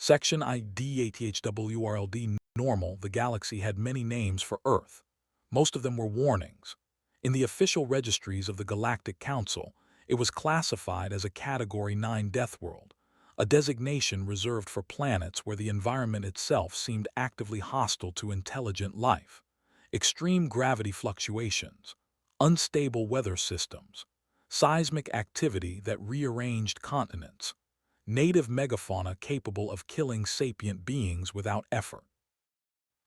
Section IDATHWRLD normal, the galaxy had many names for Earth. Most of them were warnings. In the official registries of the Galactic Council, it was classified as a Category 9 Deathworld, a designation reserved for planets where the environment itself seemed actively hostile to intelligent life. Extreme gravity fluctuations, unstable weather systems, seismic activity that rearranged continents, native megafauna capable of killing sapient beings without effort,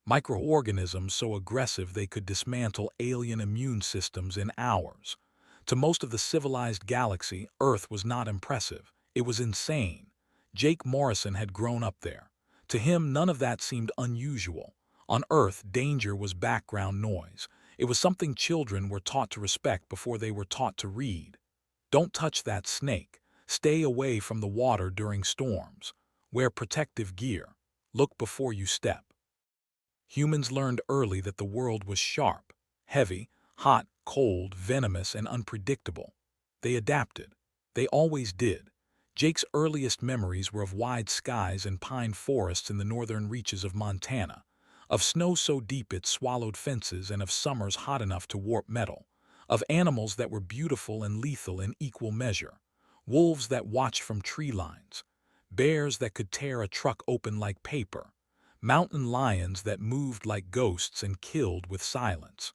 microorganisms so aggressive they could dismantle alien immune systems in hours. To most of the civilized galaxy, Earth was not impressive. It was insane. Jake Morrison had grown up there. To him, none of that seemed unusual. On Earth, danger was background noise. It was something children were taught to respect before they were taught to read. Don't touch that snake. Stay away from the water during storms. Wear protective gear. Look before you step. Humans learned early that the world was sharp, heavy, hot, cold, venomous, and unpredictable. They adapted. They always did. Jake's earliest memories were of wide skies and pine forests in the northern reaches of Montana, of snow so deep it swallowed fences and of summers hot enough to warp metal, of animals that were beautiful and lethal in equal measure, wolves that watched from tree lines, bears that could tear a truck open like paper, mountain lions that moved like ghosts and killed with silence.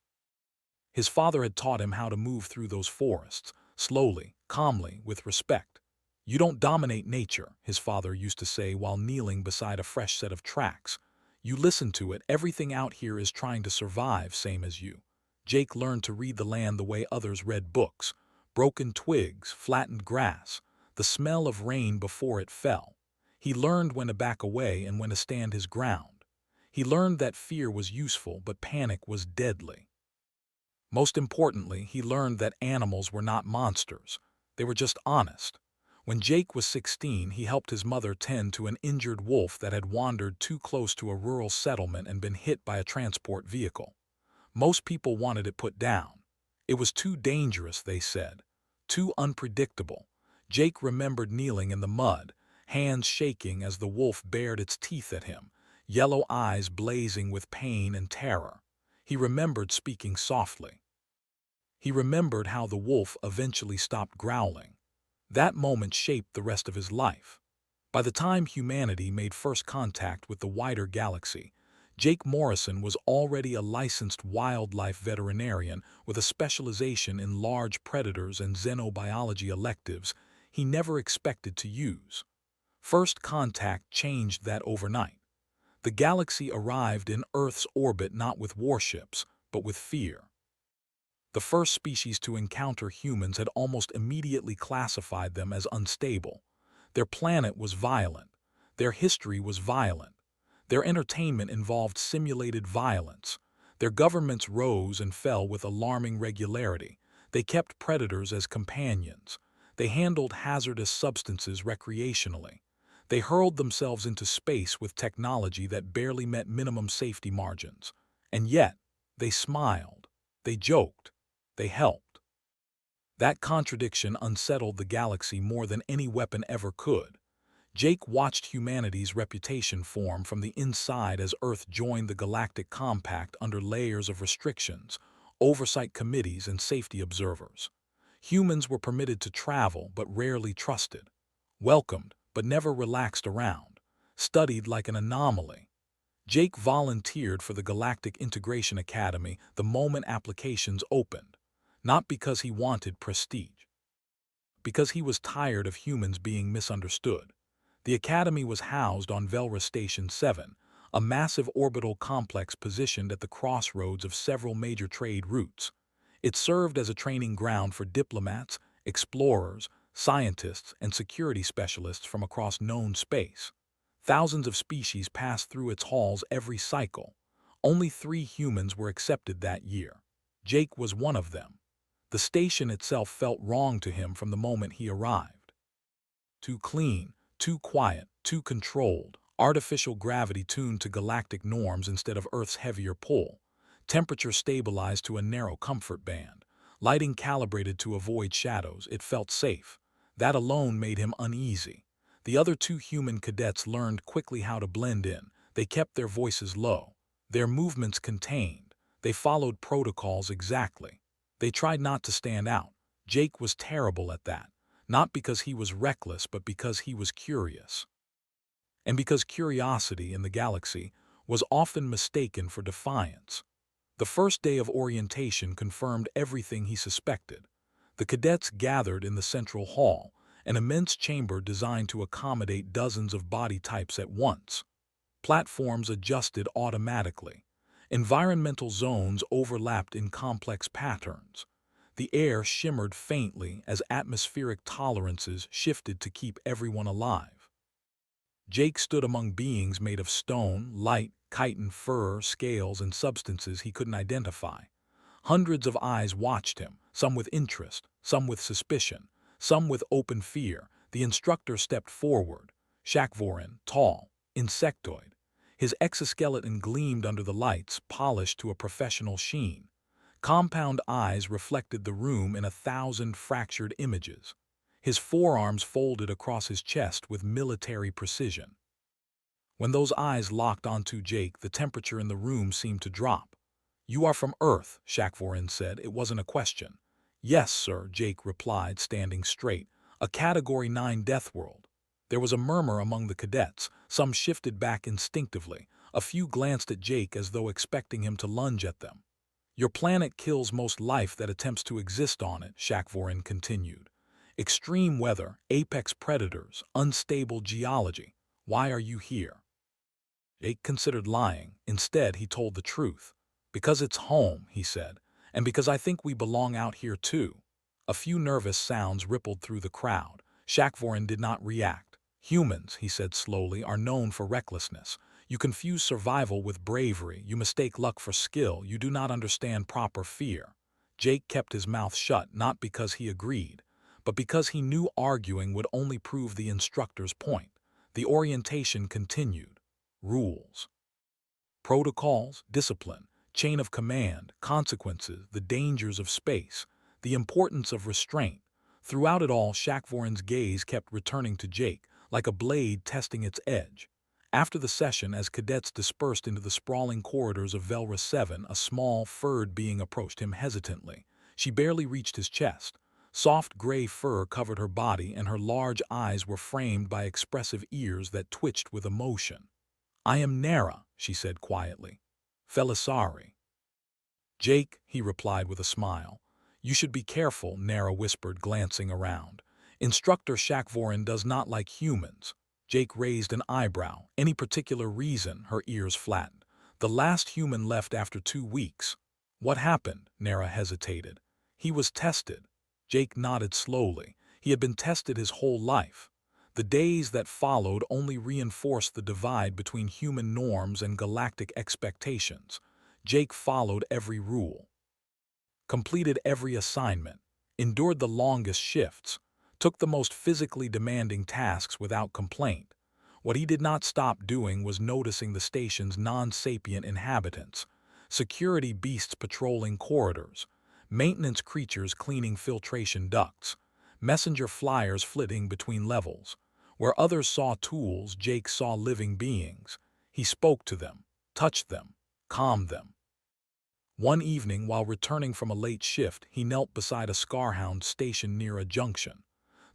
His father had taught him how to move through those forests, slowly, calmly, with respect. "You don't dominate nature," his father used to say while kneeling beside a fresh set of tracks. "You listen to it. Everything out here is trying to survive, same as you." Jake learned to read the land the way others read books. Broken twigs, flattened grass, the smell of rain before it fell. He learned when to back away and when to stand his ground. He learned that fear was useful, but panic was deadly. Most importantly, he learned that animals were not monsters. They were just honest. When Jake was 16, he helped his mother tend to an injured wolf that had wandered too close to a rural settlement and been hit by a transport vehicle. Most people wanted it put down. It was too dangerous, they said. Too unpredictable. Jake remembered kneeling in the mud, hands shaking as the wolf bared its teeth at him, yellow eyes blazing with pain and terror. He remembered speaking softly. He remembered how the wolf eventually stopped growling. That moment shaped the rest of his life. By the time humanity made first contact with the wider galaxy, Jake Morrison was already a licensed wildlife veterinarian with a specialization in large predators and xenobiology electives he never expected to use. First contact changed that overnight. The galaxy arrived in Earth's orbit not with warships, but with fear. The first species to encounter humans had almost immediately classified them as unstable. Their planet was violent. Their history was violent. Their entertainment involved simulated violence. Their governments rose and fell with alarming regularity. They kept predators as companions. They handled hazardous substances recreationally. They hurled themselves into space with technology that barely met minimum safety margins. And yet, they smiled. They joked. They helped. That contradiction unsettled the galaxy more than any weapon ever could. Jake watched humanity's reputation form from the inside as Earth joined the Galactic Compact under layers of restrictions, oversight committees, and safety observers. Humans were permitted to travel but rarely trusted, welcomed but never relaxed around, studied like an anomaly. Jake volunteered for the Galactic Integration Academy the moment applications opened, not because he wanted prestige, because he was tired of humans being misunderstood. The Academy was housed on Velra Station 7, a massive orbital complex positioned at the crossroads of several major trade routes. It served as a training ground for diplomats, explorers, scientists, and security specialists from across known space. Thousands of species passed through its halls every cycle. Only 3 humans were accepted that year. Jake was one of them. The station itself felt wrong to him from the moment he arrived. Too clean, too quiet, too controlled, artificial gravity tuned to galactic norms instead of Earth's heavier pull, temperature stabilized to a narrow comfort band, lighting calibrated to avoid shadows. It felt safe. That alone made him uneasy. The other two human cadets learned quickly how to blend in. They kept their voices low, their movements contained. They followed protocols exactly. They tried not to stand out. Jake was terrible at that, not because he was reckless, but because he was curious. And because curiosity in the galaxy was often mistaken for defiance. The first day of orientation confirmed everything he suspected. The cadets gathered in the central hall, an immense chamber designed to accommodate dozens of body types at once. Platforms adjusted automatically. Environmental zones overlapped in complex patterns. The air shimmered faintly as atmospheric tolerances shifted to keep everyone alive. Jake stood among beings made of stone, light, chitin, fur, scales, and substances he couldn't identify. Hundreds of eyes watched him, some with interest, some with suspicion, some with open fear. The instructor stepped forward. Shakvorin, tall, insectoid. His exoskeleton gleamed under the lights, polished to a professional sheen. Compound eyes reflected the room in 1,000 fractured images. His forearms folded across his chest with military precision. When those eyes locked onto Jake, the temperature in the room seemed to drop. "You are from Earth," Shakvorin said. It wasn't a question. "Yes, sir," Jake replied, standing straight. "A Category 9 Deathworld." There was a murmur among the cadets. Some shifted back instinctively. A few glanced at Jake as though expecting him to lunge at them. "Your planet kills most life that attempts to exist on it," Shakvorin continued. "Extreme weather, apex predators, unstable geology. Why are you here?" Jake considered lying. Instead, he told the truth. "Because it's home," he said, "and because I think we belong out here too." A few nervous sounds rippled through the crowd. Shakvorin did not react. "Humans," he said slowly, "are known for recklessness. You confuse survival with bravery. You mistake luck for skill. You do not understand proper fear." Jake kept his mouth shut, not because he agreed, but because he knew arguing would only prove the instructor's point. The orientation continued. Rules, protocols, discipline, chain of command, consequences, the dangers of space, the importance of restraint. Throughout it all, Shakvorin's gaze kept returning to Jake, like a blade testing its edge. After the session, as cadets dispersed into the sprawling corridors of Velra 7, a small, furred being approached him hesitantly. She barely reached his chest. Soft gray fur covered her body, and her large eyes were framed by expressive ears that twitched with emotion. "I am Nara," she said quietly. "Felisari." "Jake," he replied with a smile. "You should be careful," Nara whispered, glancing around. "Instructor Shakvorin does not like humans." Jake raised an eyebrow. "Any particular reason?" Her ears flattened. "The last human left after 2 weeks." "What happened?" Nara hesitated. "He was tested." Jake nodded slowly. He had been tested his whole life. The days that followed only reinforced the divide between human norms and galactic expectations. Jake followed every rule, completed every assignment, endured the longest shifts, took the most physically demanding tasks without complaint. What he did not stop doing was noticing the station's non-sapient inhabitants, security beasts patrolling corridors, maintenance creatures cleaning filtration ducts, messenger flyers flitting between levels. Where others saw tools, Jake saw living beings. He spoke to them, touched them, calmed them. One evening, while returning from a late shift, he knelt beside a scarhound stationed near a junction.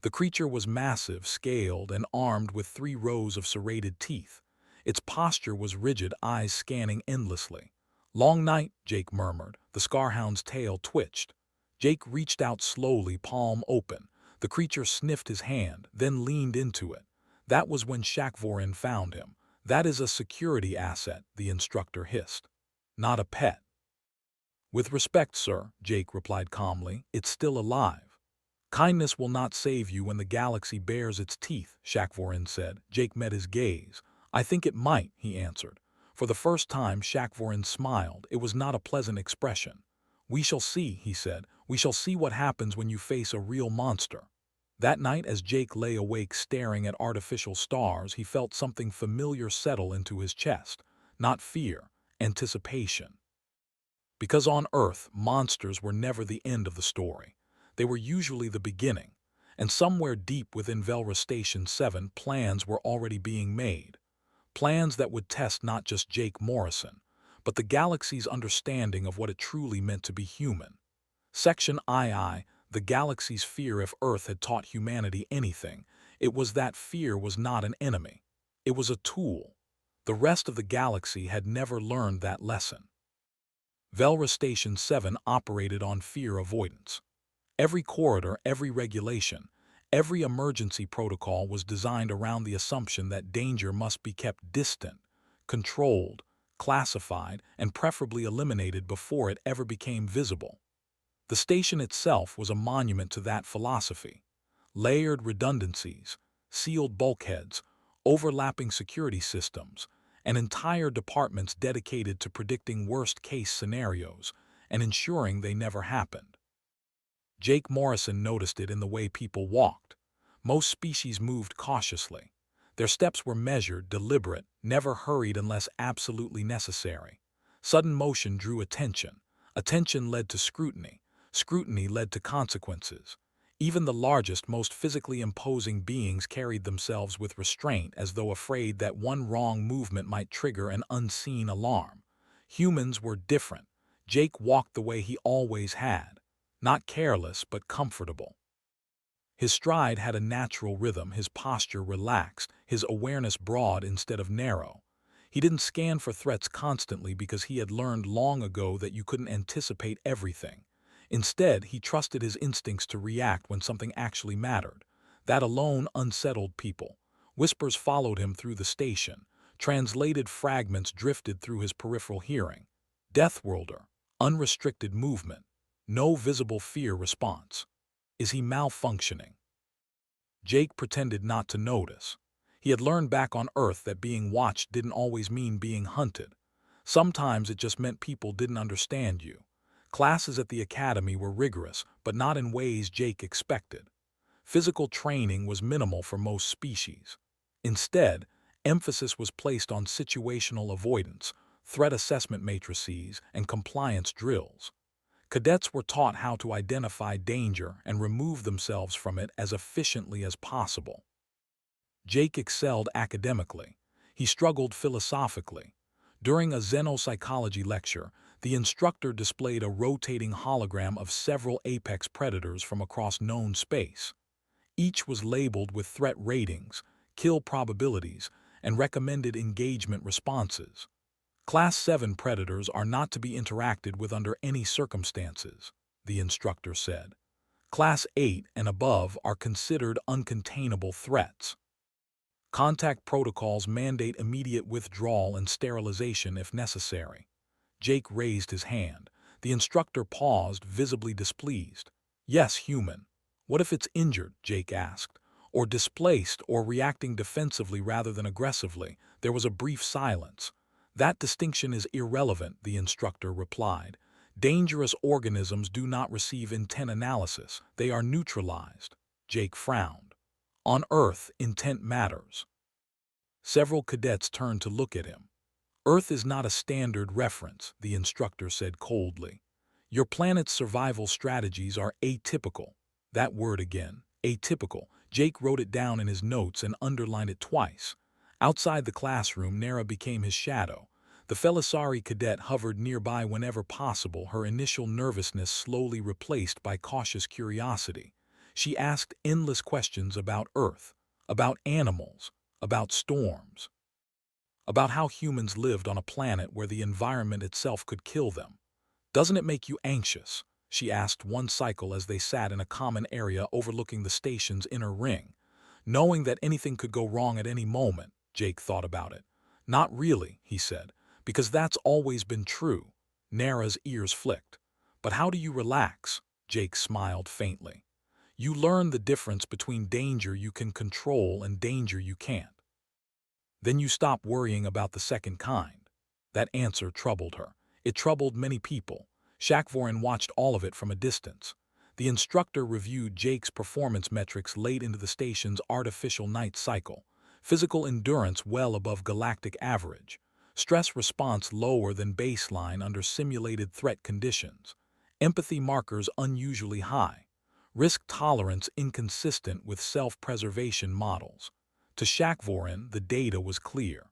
The creature was massive, scaled, and armed with 3 rows of serrated teeth. Its posture was rigid, eyes scanning endlessly. "Long night," Jake murmured. The scarhound's tail twitched. Jake reached out slowly, palm open. The creature sniffed his hand, then leaned into it. That was when Shakvorin found him. "That is a security asset," the instructor hissed. "Not a pet." "With respect, sir," Jake replied calmly, "it's still alive." "Kindness will not save you when the galaxy bares its teeth," Shakvorin said. Jake met his gaze. "I think it might," he answered. For the first time, Shakvorin smiled. It was not a pleasant expression. "We shall see," he said. "We shall see what happens when you face a real monster." That night, as Jake lay awake staring at artificial stars, he felt something familiar settle into his chest. Not fear, anticipation. Because on Earth, monsters were never the end of the story. They were usually the beginning. And somewhere deep within Velra Station 7, plans were already being made. Plans that would test not just Jake Morrison, but the galaxy's understanding of what it truly meant to be human. Section II, the galaxy's fear. If Earth had taught humanity anything, it was that fear was not an enemy. It was a tool. The rest of the galaxy had never learned that lesson. Velra Station 7 operated on fear avoidance. Every corridor, every regulation, every emergency protocol was designed around the assumption that danger must be kept distant, controlled, classified, and preferably eliminated before it ever became visible. The station itself was a monument to that philosophy. Layered redundancies, sealed bulkheads, overlapping security systems, and entire departments dedicated to predicting worst-case scenarios and ensuring they never happened. Jake Morrison noticed it in the way people walked. Most species moved cautiously. Their steps were measured, deliberate, never hurried unless absolutely necessary. Sudden motion drew attention. Attention led to scrutiny. Scrutiny led to consequences. Even the largest, most physically imposing beings carried themselves with restraint, as though afraid that one wrong movement might trigger an unseen alarm. Humans were different. Jake walked the way he always had. Not careless, but comfortable. His stride had a natural rhythm, his posture relaxed, his awareness broad instead of narrow. He didn't scan for threats constantly because he had learned long ago that you couldn't anticipate everything. Instead, he trusted his instincts to react when something actually mattered. That alone unsettled people. Whispers followed him through the station. Translated fragments drifted through his peripheral hearing. Deathworlder, unrestricted movement. No visible fear response. Is he malfunctioning? Jake pretended not to notice. He had learned back on Earth that being watched didn't always mean being hunted. Sometimes it just meant people didn't understand you. Classes at the academy were rigorous, but not in ways Jake expected. Physical training was minimal for most species. Instead, emphasis was placed on situational avoidance, threat assessment matrices, and compliance drills. Cadets were taught how to identify danger and remove themselves from it as efficiently as possible. Jake excelled academically. He struggled philosophically. During a xenopsychology lecture, the instructor displayed a rotating hologram of several apex predators from across known space. Each was labeled with threat ratings, kill probabilities, and recommended engagement responses. Class 7 predators are not to be interacted with under any circumstances, the instructor said. Class 8 and above are considered uncontainable threats. Contact protocols mandate immediate withdrawal and sterilization if necessary. Jake raised his hand. The instructor paused, visibly displeased. Yes, human. What if it's injured? Jake asked. Or displaced, or reacting defensively rather than aggressively? There was a brief silence. That distinction is irrelevant, the instructor replied. Dangerous organisms do not receive intent analysis. They are neutralized. Jake frowned. On Earth, intent matters. Several cadets turned to look at him. Earth is not a standard reference, the instructor said coldly. Your planet's survival strategies are atypical. That word again, atypical. Jake wrote it down in his notes and underlined it twice. Outside the classroom, Nara became his shadow. The Felisari cadet hovered nearby whenever possible, her initial nervousness slowly replaced by cautious curiosity. She asked endless questions about Earth, about animals, about storms, about how humans lived on a planet where the environment itself could kill them. Doesn't it make you anxious? She asked one cycle as they sat in a common area overlooking the station's inner ring. Knowing that anything could go wrong at any moment, Jake thought about it. Not really, he said, because that's always been true. Nara's ears flicked. But how do you relax? Jake smiled faintly. You learn the difference between danger you can control and danger you can't. Then you stop worrying about the second kind. That answer troubled her. It troubled many people. Shakvorin watched all of it from a distance. The instructor reviewed Jake's performance metrics late into the station's artificial night cycle. Physical endurance well above galactic average. Stress response lower than baseline under simulated threat conditions. Empathy markers unusually high. risk tolerance inconsistent with self-preservation models. To Shakvorin, the data was clear.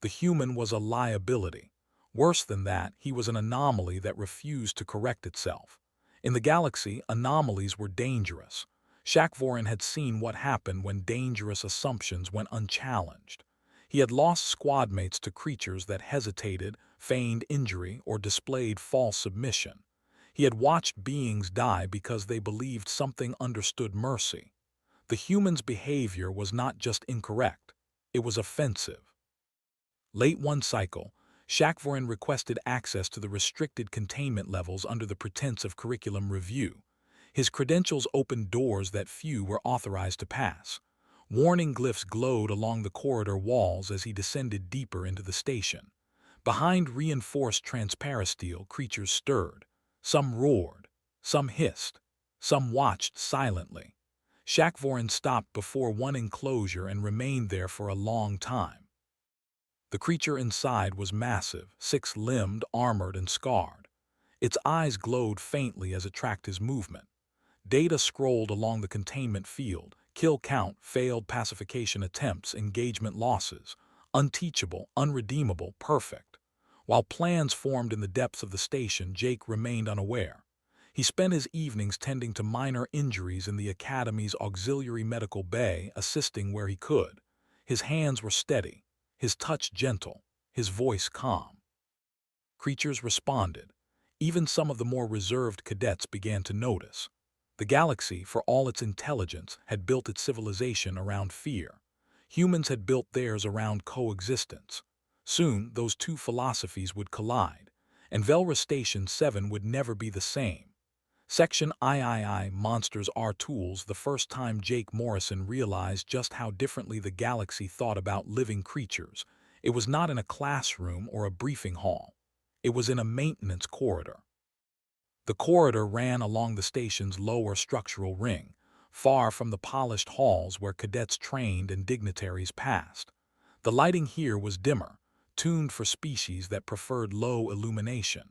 The human was a liability. Worse than that, he was an anomaly that refused to correct itself. In the galaxy, anomalies were dangerous. Shakvorin had seen what happened when dangerous assumptions went unchallenged. He had lost squadmates to creatures that hesitated, feigned injury, or displayed false submission. He had watched beings die because they believed something understood mercy. The human's behavior was not just incorrect, it was offensive. Late one cycle, Shakvorin requested access to the restricted containment levels under the pretense of curriculum review. His credentials opened doors that few were authorized to pass. Warning glyphs glowed along the corridor walls as he descended deeper into the station. Behind reinforced transparisteel, creatures stirred. Some roared, some hissed, some watched silently. Shakvorin stopped before one enclosure and remained there for a long time. The creature inside was massive, six-limbed, armored, and scarred. Its eyes glowed faintly as it tracked his movement. Data scrolled along the containment field: kill count, failed pacification attempts, engagement losses, unteachable, unredeemable, perfect. While plans formed in the depths of the station, Jake remained unaware. He spent his evenings tending to minor injuries in the Academy's auxiliary medical bay, assisting where he could. His hands were steady, his touch gentle, his voice calm. Creatures responded. Even some of the more reserved cadets began to notice. The galaxy, for all its intelligence, had built its civilization around fear. Humans had built theirs around coexistence. Soon, those two philosophies would collide, and Velra Station 7 would never be the same. Section III Monsters Are Tools. The first time Jake Morrison realized just how differently the galaxy thought about living creatures, it was not in a classroom or a briefing hall. It was in a maintenance corridor. The corridor ran along the station's lower structural ring, far from the polished halls where cadets trained and dignitaries passed. The lighting here was dimmer, tuned for species that preferred low illumination.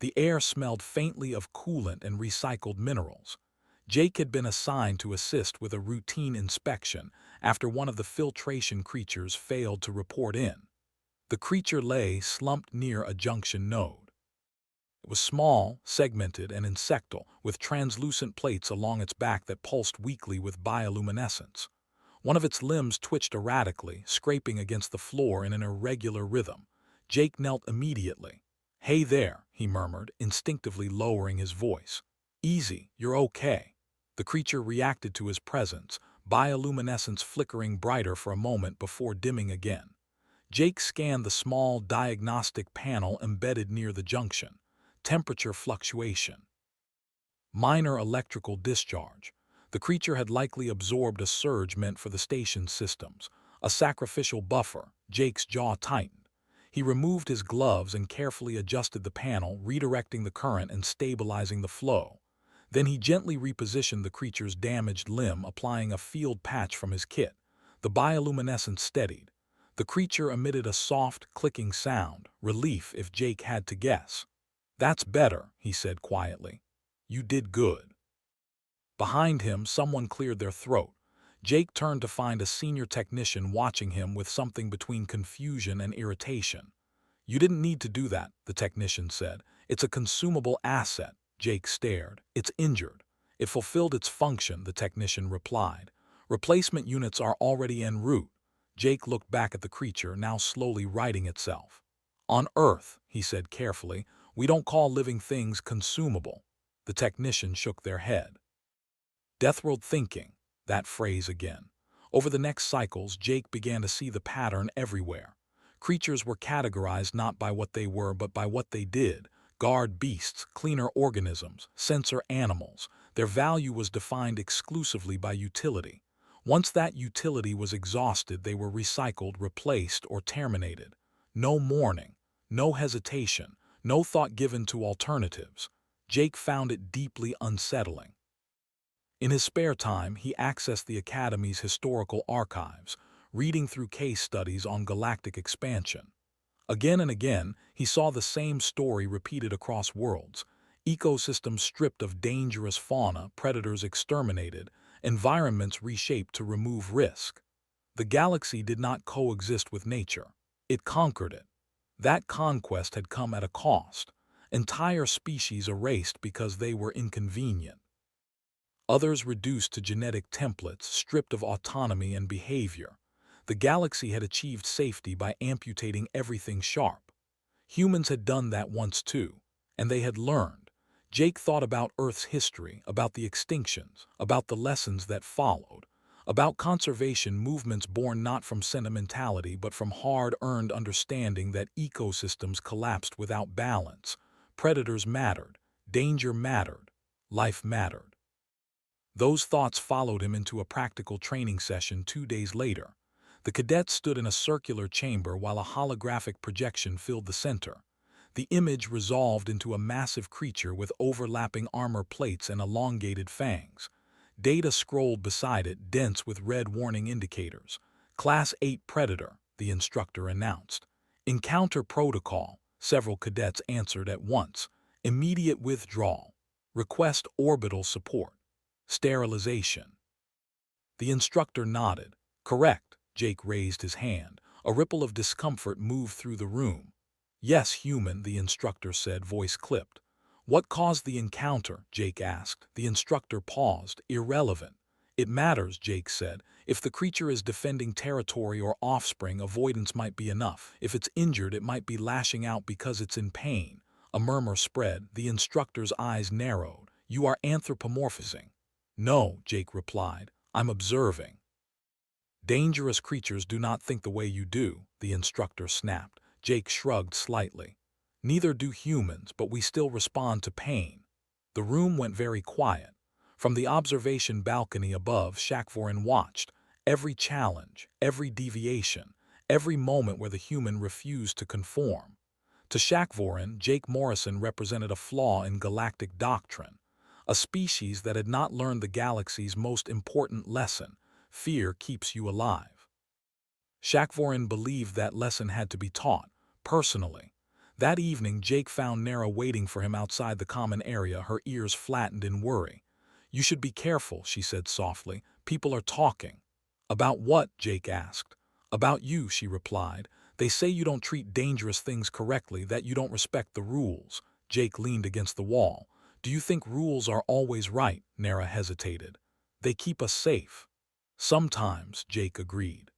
The air smelled faintly of coolant and recycled minerals. Jake had been assigned to assist with a routine inspection after one of the filtration creatures failed to report in. The creature lay slumped near a junction node. It was small, segmented, and insectal, with translucent plates along its back that pulsed weakly with bioluminescence. One of its limbs twitched erratically, scraping against the floor in an irregular rhythm. Jake knelt immediately. "Hey there," he murmured, instinctively lowering his voice. "Easy, you're okay." The creature reacted to his presence, bioluminescence flickering brighter for a moment before dimming again. Jake scanned the small diagnostic panel embedded near the junction. Temperature fluctuation. Minor electrical discharge. The creature had likely absorbed a surge meant for the station's systems. A sacrificial buffer. Jake's jaw tightened. He removed his gloves and carefully adjusted the panel, redirecting the current and stabilizing the flow. Then he gently repositioned the creature's damaged limb, applying a field patch from his kit. The bioluminescence steadied. The creature emitted a soft, clicking sound, relief if Jake had to guess. "That's better," he said quietly. "You did good." Behind him, someone cleared their throat. Jake turned to find a senior technician watching him with something between confusion and irritation. "You didn't need to do that," the technician said. "It's a consumable asset." Jake stared. "It's injured." "It fulfilled its function," the technician replied. "Replacement units are already en route." Jake looked back at the creature, now slowly righting itself. "On Earth," he said carefully, "we don't call living things consumable." The technician shook their head. Deathworld thinking, that phrase again. Over the next cycles, Jake began to see the pattern everywhere. Creatures were categorized not by what they were but by what they did. Guard beasts, cleaner organisms, sensor animals. Their value was defined exclusively by utility. Once that utility was exhausted, they were recycled, replaced, or terminated. No mourning, no hesitation, no thought given to alternatives. Jake found it deeply unsettling. In his spare time, he accessed the Academy's historical archives, reading through case studies on galactic expansion. Again and again, he saw the same story repeated across worlds. Ecosystems stripped of dangerous fauna, predators exterminated, environments reshaped to remove risk. The galaxy did not coexist with nature. It conquered it. That conquest had come at a cost. Entire species erased because they were inconvenient. Others reduced to genetic templates, stripped of autonomy and behavior. The galaxy had achieved safety by amputating everything sharp. Humans had done that once too, and they had learned. Jake thought about Earth's history, about the extinctions, about the lessons that followed, about conservation movements born not from sentimentality but from hard-earned understanding that ecosystems collapsed without balance. Predators mattered, danger mattered, life mattered. Those thoughts followed him into a practical training session 2 days later. The cadets stood in a circular chamber while a holographic projection filled the center. The image resolved into a massive creature with overlapping armor plates and elongated fangs. Data scrolled beside it, dense with red warning indicators. Class 8 Predator, the instructor announced. Encounter protocol, several cadets answered at once. Immediate withdrawal. Request orbital support. Sterilization. The instructor nodded. Correct. Jake raised his hand. A ripple of discomfort moved through the room. Yes, human, the instructor said, voice clipped. What caused the encounter? Jake asked. The instructor paused. Irrelevant. It matters, Jake said. If the creature is defending territory or offspring, avoidance might be enough. If it's injured, it might be lashing out because it's in pain. A murmur spread. The instructor's eyes narrowed. You are anthropomorphizing. No, Jake replied. I'm observing. Dangerous creatures do not think the way you do, the instructor snapped. Jake shrugged slightly. Neither do humans, but we still respond to pain. The room went very quiet. From the observation balcony above, Shakvorin watched. Every challenge, every deviation, every moment where the human refused to conform. To Shakvorin, Jake Morrison represented a flaw in galactic doctrine. A species that had not learned the galaxy's most important lesson: fear keeps you alive. Shakvorin believed that lesson had to be taught, personally. That evening, Jake found Nara waiting for him outside the common area, her ears flattened in worry. You should be careful, she said softly. People are talking. About what? Jake asked. About you, she replied. They say you don't treat dangerous things correctly, that you don't respect the rules. Jake leaned against the wall. Do you think rules are always right? Nara hesitated. They keep us safe. Sometimes, Jake agreed.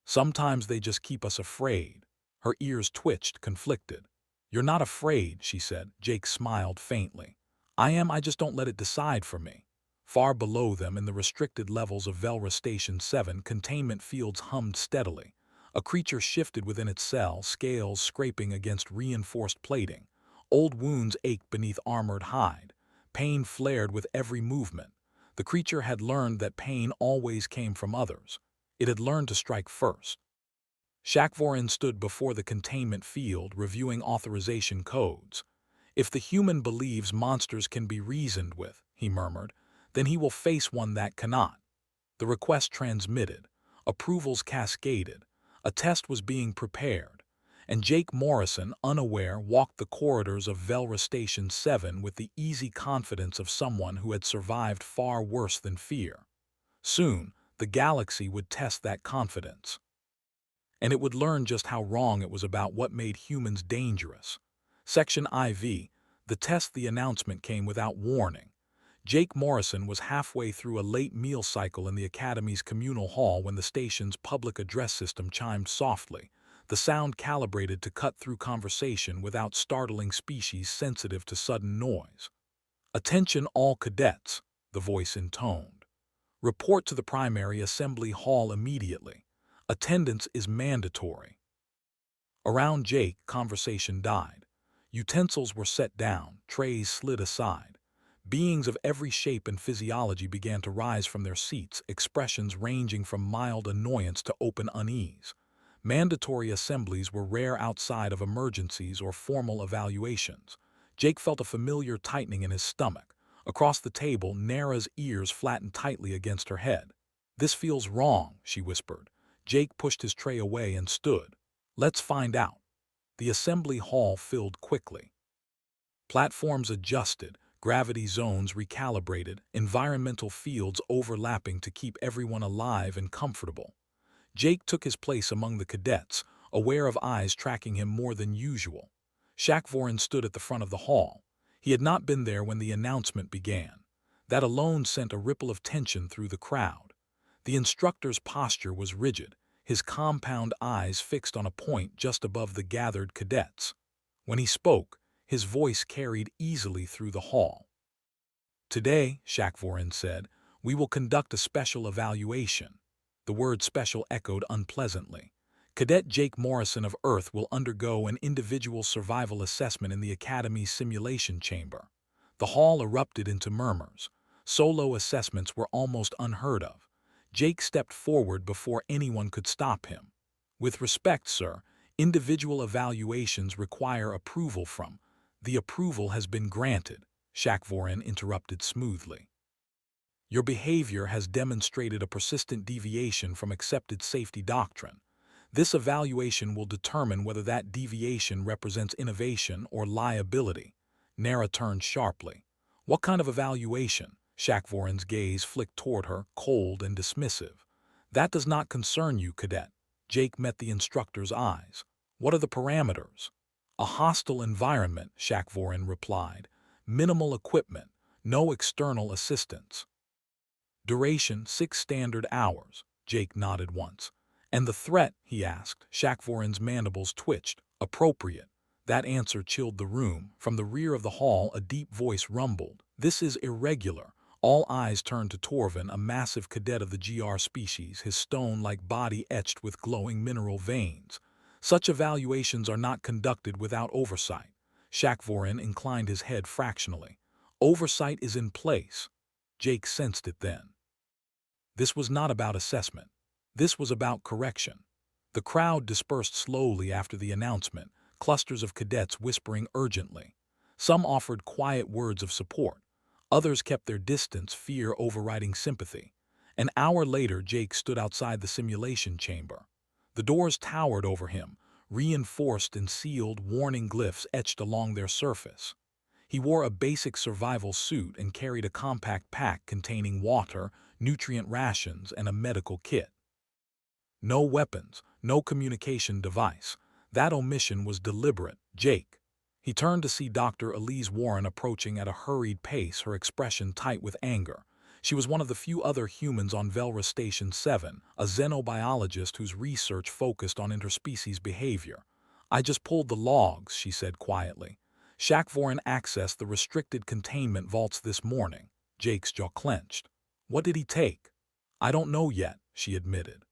Sometimes they just keep us afraid. Her ears twitched, conflicted. You're not afraid, she said. Jake smiled faintly. I just don't let it decide for me. Far below them, in the restricted levels of Velra Station 7, containment fields hummed steadily. A creature shifted within its cell, scales scraping against reinforced plating. Old wounds ached beneath armored hide. Pain flared with every movement. The creature had learned that pain always came from others. It had learned to strike first. Shakvorin stood before the containment field, reviewing authorization codes. If the human believes monsters can be reasoned with, he murmured, then he will face one that cannot. The request transmitted. Approvals cascaded. A test was being prepared. And Jake Morrison, unaware, walked the corridors of Velra Station 7 with the easy confidence of someone who had survived far worse than fear. Soon, the galaxy would test that confidence. And it would learn just how wrong it was about what made humans dangerous. Section IV, the test. The announcement came without warning. Jake Morrison was halfway through a late meal cycle in the Academy's communal hall when the station's public address system chimed softly, the sound calibrated to cut through conversation without startling species sensitive to sudden noise. Attention all cadets, the voice intoned. Report to the primary assembly hall immediately. Attendance is mandatory. Around Jake, conversation died. Utensils were set down, trays slid aside. Beings of every shape and physiology began to rise from their seats, expressions ranging from mild annoyance to open unease. Mandatory assemblies were rare outside of emergencies or formal evaluations. Jake felt a familiar tightening in his stomach. Across the table, Nara's ears flattened tightly against her head. This feels wrong, she whispered. Jake pushed his tray away and stood. Let's find out. The assembly hall filled quickly. Platforms adjusted, gravity zones recalibrated, environmental fields overlapping to keep everyone alive and comfortable. Jake took his place among the cadets, aware of eyes tracking him more than usual. Shakvorin stood at the front of the hall. He had not been there when the announcement began. That alone sent a ripple of tension through the crowd. The instructor's posture was rigid, his compound eyes fixed on a point just above the gathered cadets. When he spoke, his voice carried easily through the hall. "Today," Shakvorin said, "we will conduct a special evaluation." The word special echoed unpleasantly. Cadet Jake Morrison of Earth will undergo an individual survival assessment in the Academy's simulation chamber. The hall erupted into murmurs. Solo assessments were almost unheard of. Jake stepped forward before anyone could stop him. "With respect, sir, individual evaluations require approval from—" "The approval has been granted," Shakvorin interrupted smoothly. "Your behavior has demonstrated a persistent deviation from accepted safety doctrine. This evaluation will determine whether that deviation represents innovation or liability." Nara turned sharply. "What kind of evaluation?" Shakvorin's gaze flicked toward her, cold and dismissive. "That does not concern you, cadet." Jake met the instructor's eyes. "What are the parameters?" "A hostile environment," Shakvorin replied. "Minimal equipment, no external assistance." "Duration 6 standard hours." Jake nodded once. "And the threat?" he asked. Shakvorin's mandibles twitched. "Appropriate." That answer chilled the room. From the rear of the hall, a deep voice rumbled. "This is irregular." All eyes turned to Torvin, a massive cadet of the GR species, his stone-like body etched with glowing mineral veins. "Such evaluations are not conducted without oversight." Shakvorin inclined his head fractionally. "Oversight is in place." Jake sensed it then. This was not about assessment. This was about correction. The crowd dispersed slowly after the announcement, clusters of cadets whispering urgently. Some offered quiet words of support. Others kept their distance, fear overriding sympathy. An hour later, Jake stood outside the simulation chamber. The doors towered over him, reinforced and sealed, warning glyphs etched along their surface. He wore a basic survival suit and carried a compact pack containing water, nutrient rations, and a medical kit. No weapons, no communication device. That omission was deliberate. "Jake." He turned to see Dr. Elise Warren approaching at a hurried pace, her expression tight with anger. She was one of the few other humans on Velra Station 7, a xenobiologist whose research focused on interspecies behavior. "I just pulled the logs," she said quietly. "Shakvorin accessed the restricted containment vaults this morning." Jake's jaw clenched. "What did he take?" "I don't know yet," she admitted.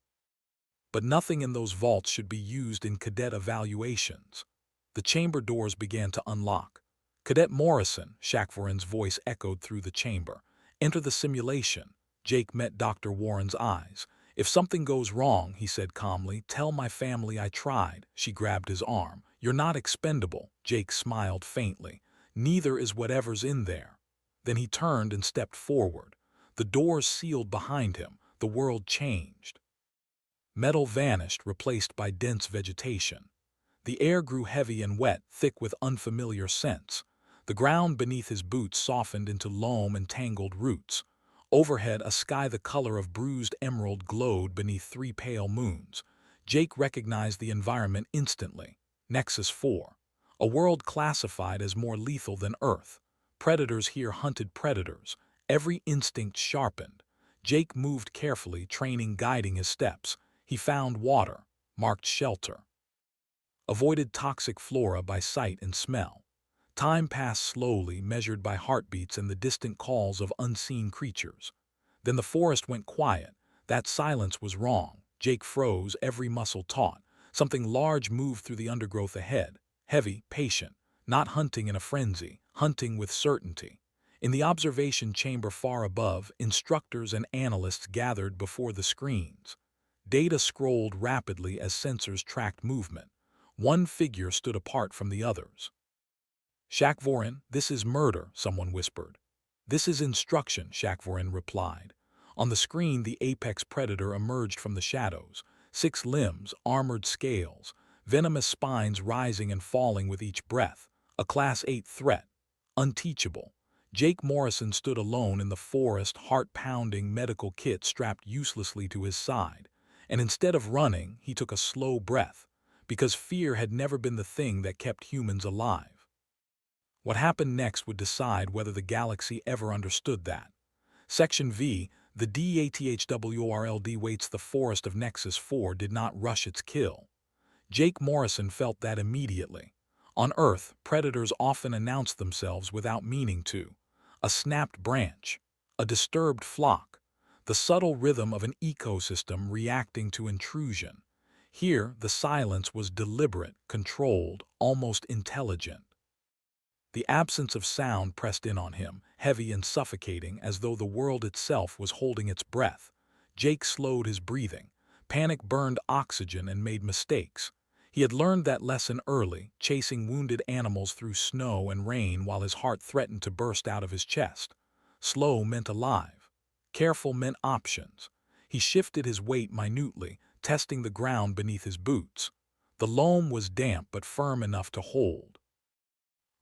"But nothing in those vaults should be used in cadet evaluations." The chamber doors began to unlock. "Cadet Morrison," Shakvorin's voice echoed through the chamber. "Enter the simulation." Jake met Dr. Warren's eyes. "If something goes wrong," he said calmly, "tell my family I tried." She grabbed his arm. "You're not expendable." Jake smiled faintly. "Neither is whatever's in there." Then he turned and stepped forward. The doors sealed behind him. The world changed. Metal vanished, replaced by dense vegetation. The air grew heavy and wet, thick with unfamiliar scents. The ground beneath his boots softened into loam and tangled roots. Overhead, a sky the color of bruised emerald glowed beneath 3 pale moons. Jake recognized the environment instantly. Nexus 4. A world classified as more lethal than Earth. Predators here hunted predators, every instinct sharpened. Jake moved carefully, training guiding his steps. He found water, marked shelter. Avoided toxic flora by sight and smell. Time passed slowly, measured by heartbeats and the distant calls of unseen creatures. Then the forest went quiet. That silence was wrong. Jake froze, every muscle taut. Something large moved through the undergrowth ahead. Heavy, patient, not hunting in a frenzy, hunting with certainty. In the observation chamber far above, instructors and analysts gathered before the screens. Data scrolled rapidly as sensors tracked movement. One figure stood apart from the others. "Shakvorin, this is murder," someone whispered. "This is instruction," Shakvorin replied. On the screen, the apex predator emerged from the shadows. 6 limbs, armored scales, venomous spines rising and falling with each breath. A Class 8 threat. unteachable. Jake Morrison stood alone in the forest, heart-pounding medical kit strapped uselessly to his side. And instead of running, he took a slow breath, because fear had never been the thing that kept humans alive. What happened next would decide whether the galaxy ever understood that. Section V, the DATHWRLD waits the forest of Nexus 4 did not rush its kill. Jake Morrison felt that immediately. On Earth, predators often announce themselves without meaning to. A snapped branch, a disturbed flock, the subtle rhythm of an ecosystem reacting to intrusion. Here, the silence was deliberate, controlled, almost intelligent. The absence of sound pressed in on him, heavy and suffocating, as though the world itself was holding its breath. Jake slowed his breathing. Panic burned oxygen and made mistakes. He had learned that lesson early, chasing wounded animals through snow and rain while his heart threatened to burst out of his chest. Slow meant alive. Careful meant options. He shifted his weight minutely, testing the ground beneath his boots. The loam was damp but firm enough to hold.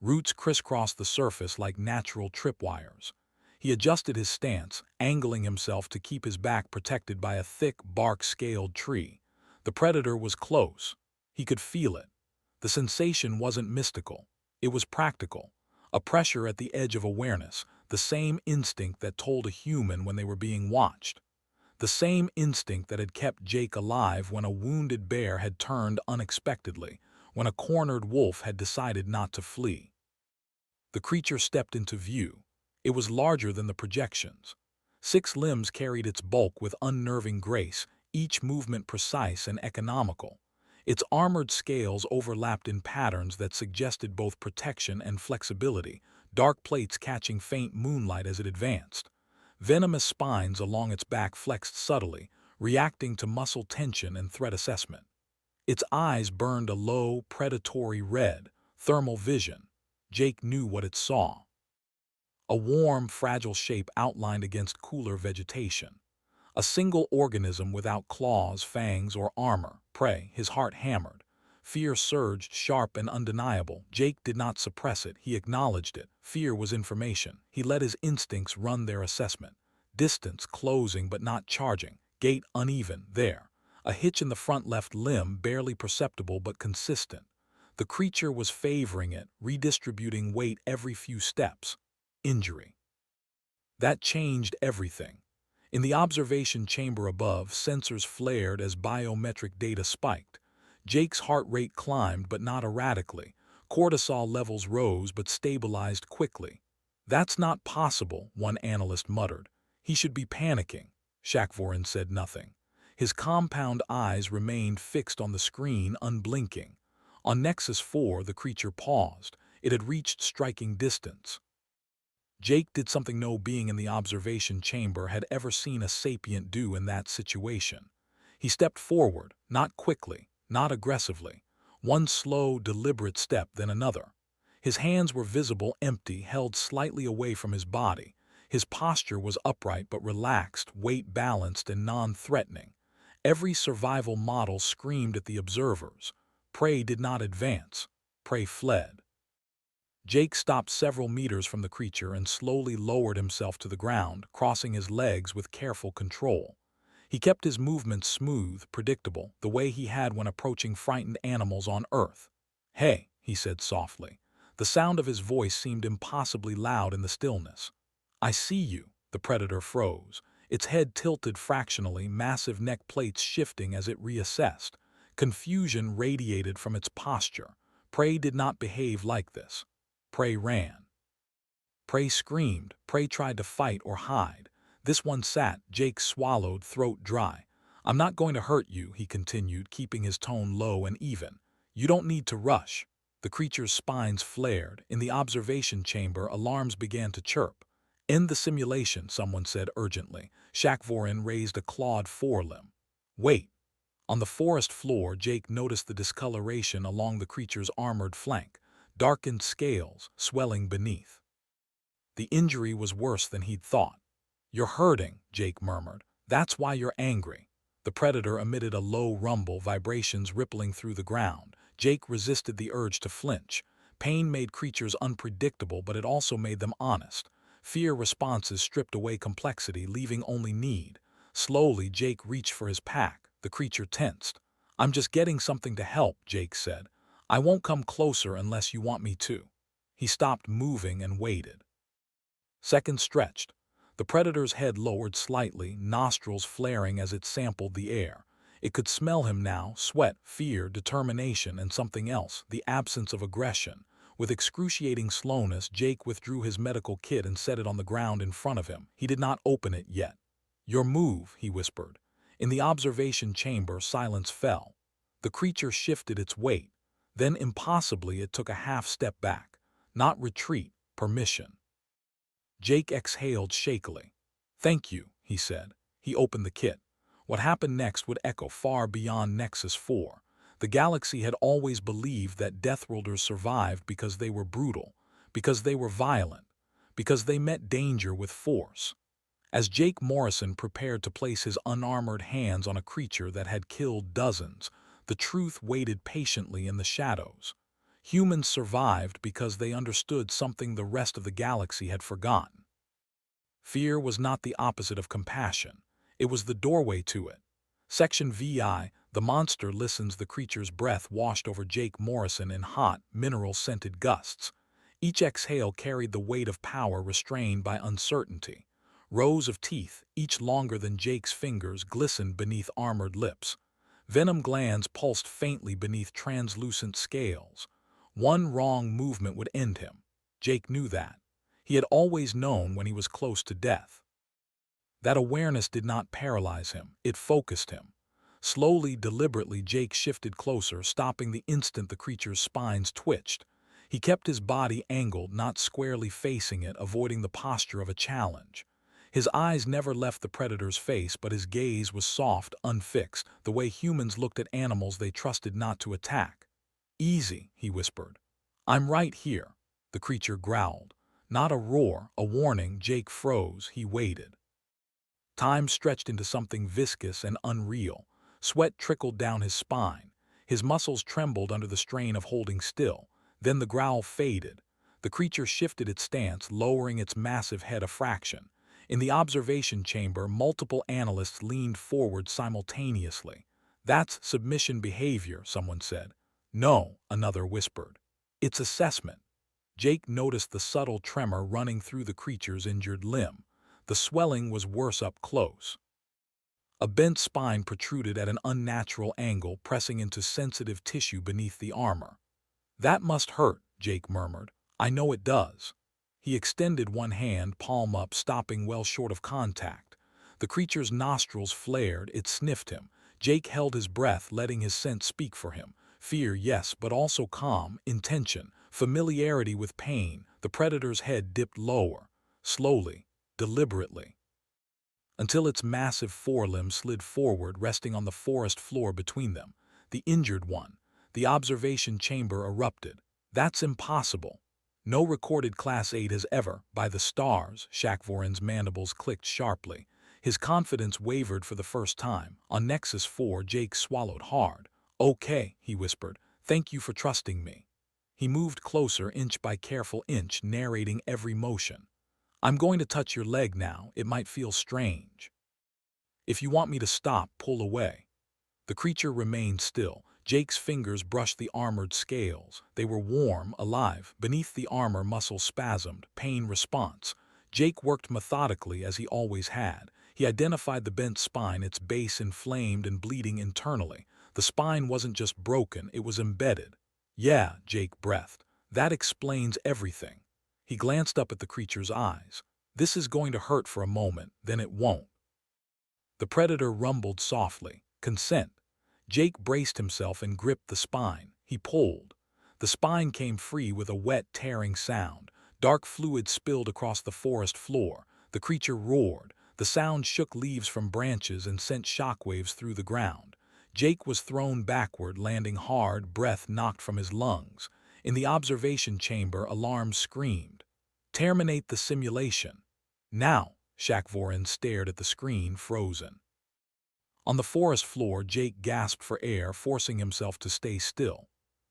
Roots crisscrossed the surface like natural tripwires. He adjusted his stance, angling himself to keep his back protected by a thick, bark-scaled tree. The predator was close. He could feel it. The sensation wasn't mystical. It was practical. A pressure at the edge of awareness, the same instinct that told a human when they were being watched. The same instinct that had kept Jake alive when a wounded bear had turned unexpectedly, when a cornered wolf had decided not to flee. The creature stepped into view. It was larger than the projections. 6 limbs carried its bulk with unnerving grace, each movement precise and economical. Its armored scales overlapped in patterns that suggested both protection and flexibility, dark plates catching faint moonlight as it advanced. Venomous spines along its back flexed subtly, reacting to muscle tension and threat assessment. Its eyes burned a low, predatory red, thermal vision. Jake knew what it saw. A warm, fragile shape outlined against cooler vegetation. A single organism without claws, fangs, or armor. Prey. His heart hammered. Fear surged, sharp and undeniable. Jake did not suppress it, he acknowledged it. Fear was information. He let his instincts run their assessment. Distance, closing but not charging. Gait uneven, there. A hitch in the front left limb, barely perceptible but consistent. The creature was favoring it, redistributing weight every few steps. Injury. That changed everything. In the observation chamber above, sensors flared as biometric data spiked. Jake's heart rate climbed, but not erratically. Cortisol levels rose, but stabilized quickly. "That's not possible," one analyst muttered. "He should be panicking." Shakvorin said nothing. His compound eyes remained fixed on the screen, unblinking. On Nexus 4, the creature paused. It had reached striking distance. Jake did something no being in the observation chamber had ever seen a sapient do in that situation. He stepped forward, not quickly, not aggressively. One slow, deliberate step, then another. His hands were visible, empty, held slightly away from his body. His posture was upright but relaxed, weight balanced and non-threatening. Every survival model screamed at the observers. Prey did not advance. Prey fled. Jake stopped several meters from the creature and slowly lowered himself to the ground, crossing his legs with careful control. He kept his movements smooth, predictable, the way he had when approaching frightened animals on Earth. "Hey," he said softly. The sound of his voice seemed impossibly loud in the stillness. "I see you." The predator froze. Its head tilted fractionally, massive neck plates shifting as it reassessed. Confusion radiated from its posture. Prey did not behave like this. Prey ran. Prey screamed. Prey tried to fight or hide. This one sat. Jake swallowed, throat dry. "I'm not going to hurt you," he continued, keeping his tone low and even. "You don't need to rush." The creature's spines flared. In the observation chamber, alarms began to chirp. "End the simulation," someone said urgently. Shakvorin raised a clawed forelimb. "Wait." On the forest floor, Jake noticed the discoloration along the creature's armored flank. Darkened scales, swelling beneath. The injury was worse than he'd thought. "You're hurting," Jake murmured. "That's why you're angry." The predator emitted a low rumble, vibrations rippling through the ground. Jake resisted the urge to flinch. Pain made creatures unpredictable, but it also made them honest. Fear responses stripped away complexity, leaving only need. Slowly, Jake reached for his pack. The creature tensed. "I'm just getting something to help," Jake said. "I won't come closer unless you want me to." He stopped moving and waited. Seconds stretched. The predator's head lowered slightly, nostrils flaring as it sampled the air. It could smell him now: sweat, fear, determination, and something else, the absence of aggression. With excruciating slowness, Jake withdrew his medical kit and set it on the ground in front of him. He did not open it yet. "Your move," he whispered. In the observation chamber, silence fell. The creature shifted its weight. Then, impossibly, it took a half step back. Not retreat, permission. Jake exhaled shakily. "Thank you," he said. He opened the kit. What happened next would echo far beyond Nexus 4. The galaxy had always believed that Deathworlders survived because they were brutal, because they were violent, because they met danger with force. As Jake Morrison prepared to place his unarmored hands on a creature that had killed dozens, the truth waited patiently in the shadows. Humans survived because they understood something the rest of the galaxy had forgotten. Fear was not the opposite of compassion. It was the doorway to it. Section VI, the monster listens. The creature's breath washed over Jake Morrison in hot, mineral-scented gusts. Each exhale carried the weight of power restrained by uncertainty. Rows of teeth, each longer than Jake's fingers, glistened beneath armored lips. Venom glands pulsed faintly beneath translucent scales. One wrong movement would end him. Jake knew that. He had always known when he was close to death. That awareness did not paralyze him, it focused him. Slowly, deliberately, Jake shifted closer, stopping the instant the creature's spines twitched. He kept his body angled, not squarely facing it, avoiding the posture of a challenge. His eyes never left the predator's face, but his gaze was soft, unfixed, the way humans looked at animals they trusted not to attack. "Easy," he whispered. "I'm right here." The creature growled. Not a roar, a warning. Jake froze. He waited. Time stretched into something viscous and unreal. Sweat trickled down his spine. His muscles trembled under the strain of holding still. Then the growl faded. The creature shifted its stance, lowering its massive head a fraction. In the observation chamber, multiple analysts leaned forward simultaneously. "That's submission behavior," someone said. "No," another whispered. "It's assessment." Jake noticed the subtle tremor running through the creature's injured limb. The swelling was worse up close. A bent spine protruded at an unnatural angle, pressing into sensitive tissue beneath the armor. "That must hurt," Jake murmured. "I know it does." He extended one hand, palm up, stopping well short of contact. The creature's nostrils flared. It sniffed him. Jake held his breath, letting his scent speak for him. Fear, yes, but also calm, intention, familiarity with pain. The predator's head dipped lower, slowly, deliberately, until its massive forelimb slid forward, resting on the forest floor between them. The injured one. The observation chamber erupted. "That's impossible. No recorded Class 8 has ever." "By the stars," Shakvorin's mandibles clicked sharply. His confidence wavered for the first time. On Nexus 4, Jake swallowed hard. "Okay," he whispered. "Thank you for trusting me." He moved closer, inch by careful inch, narrating every motion. "I'm going to touch your leg now. It might feel strange. If you want me to stop, pull away." The creature remained still. Jake's fingers brushed the armored scales. They were warm, alive. Beneath the armor, muscles spasmed. Pain response. Jake worked methodically, as he always had. He identified the bent spine, its base inflamed and bleeding internally. The spine wasn't just broken, it was embedded. "Yeah," Jake breathed. "That explains everything." He glanced up at the creature's eyes. "This is going to hurt for a moment, then it won't." The predator rumbled softly. "Consent." Jake braced himself and gripped the spine. He pulled. The spine came free with a wet, tearing sound. Dark fluid spilled across the forest floor. The creature roared. The sound shook leaves from branches and sent shockwaves through the ground. Jake was thrown backward, landing hard, breath knocked from his lungs. In the observation chamber, alarms screamed. "Terminate the simulation." "Now." Shakvorin stared at the screen, frozen. On the forest floor, Jake gasped for air, forcing himself to stay still.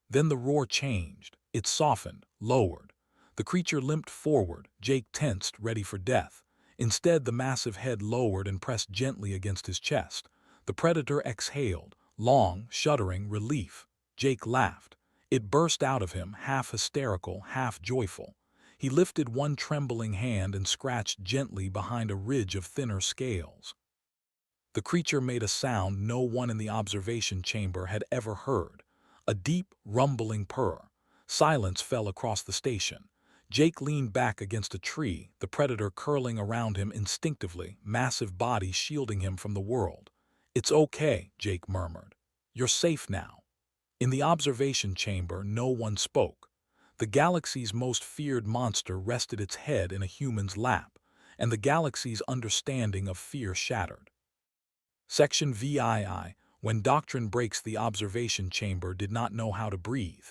Then the roar changed. It softened, lowered. The creature limped forward, Jake tensed, ready for death. Instead, the massive head lowered and pressed gently against his chest. The predator exhaled, long, shuddering relief. Jake laughed. It burst out of him, half hysterical, half joyful. He lifted one trembling hand and scratched gently behind a ridge of thinner scales. The creature made a sound no one in the observation chamber had ever heard. A deep, rumbling purr. Silence fell across the station. Jake leaned back against a tree, the predator curling around him instinctively, massive body shielding him from the world. "It's okay," Jake murmured. "You're safe now." In the observation chamber, no one spoke. The galaxy's most feared monster rested its head in a human's lap, and the galaxy's understanding of fear shattered. Section VII, when doctrine breaks the observation chamber, did not know how to breathe.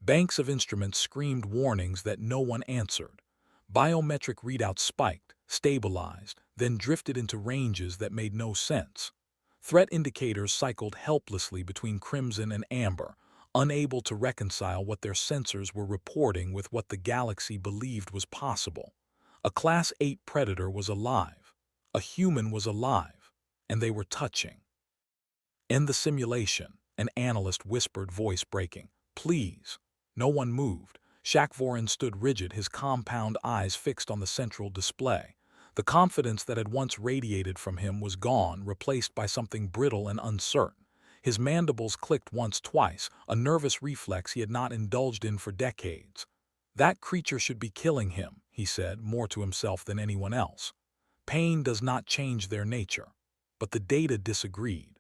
Banks of instruments screamed warnings that no one answered. Biometric readouts spiked, stabilized, then drifted into ranges that made no sense. Threat indicators cycled helplessly between crimson and amber, unable to reconcile what their sensors were reporting with what the galaxy believed was possible. A Class 8 predator was alive. A human was alive. And they were touching. "End the simulation," an analyst whispered, voice breaking. "Please." No one moved. Shakvorin stood rigid, his compound eyes fixed on the central display. The confidence that had once radiated from him was gone, replaced by something brittle and uncertain. His mandibles clicked once, twice, a nervous reflex he had not indulged in for decades. "That creature should be killing him," he said, more to himself than anyone else. "Pain does not change their nature." But the data disagreed.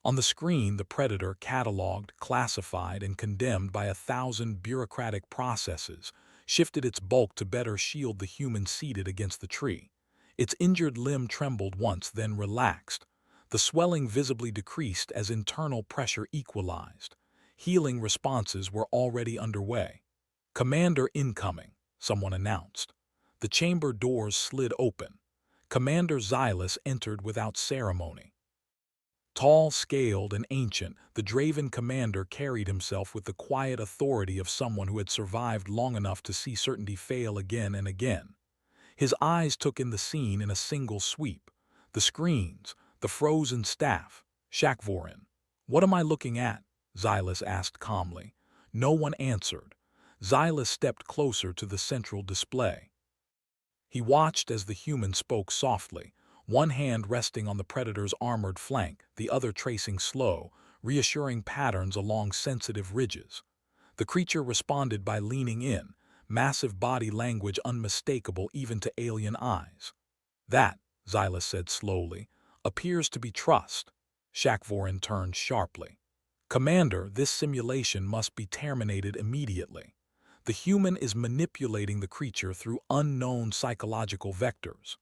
On the screen, the predator, cataloged, classified, and condemned by 1,000 bureaucratic processes, shifted its bulk to better shield the human seated against the tree. Its injured limb trembled once, then relaxed. The swelling visibly decreased as internal pressure equalized. Healing responses were already underway. "Commander incoming," someone announced. The chamber doors slid open. Commander Xylus entered without ceremony. Tall, scaled, and ancient, the Draven commander carried himself with the quiet authority of someone who had survived long enough to see certainty fail again and again. His eyes took in the scene in a single sweep. The screens, the frozen staff, Shakvorin. "What am I looking at?" Xylus asked calmly. No one answered. Xylus stepped closer to the central display. He watched as the human spoke softly, one hand resting on the predator's armored flank, the other tracing slow, reassuring patterns along sensitive ridges. The creature responded by leaning in, massive body language unmistakable even to alien eyes. "That," Xylus said slowly, "appears to be trust." Shakvorin turned sharply. "Commander, this simulation must be terminated immediately. The human is manipulating the creature through unknown psychological vectors."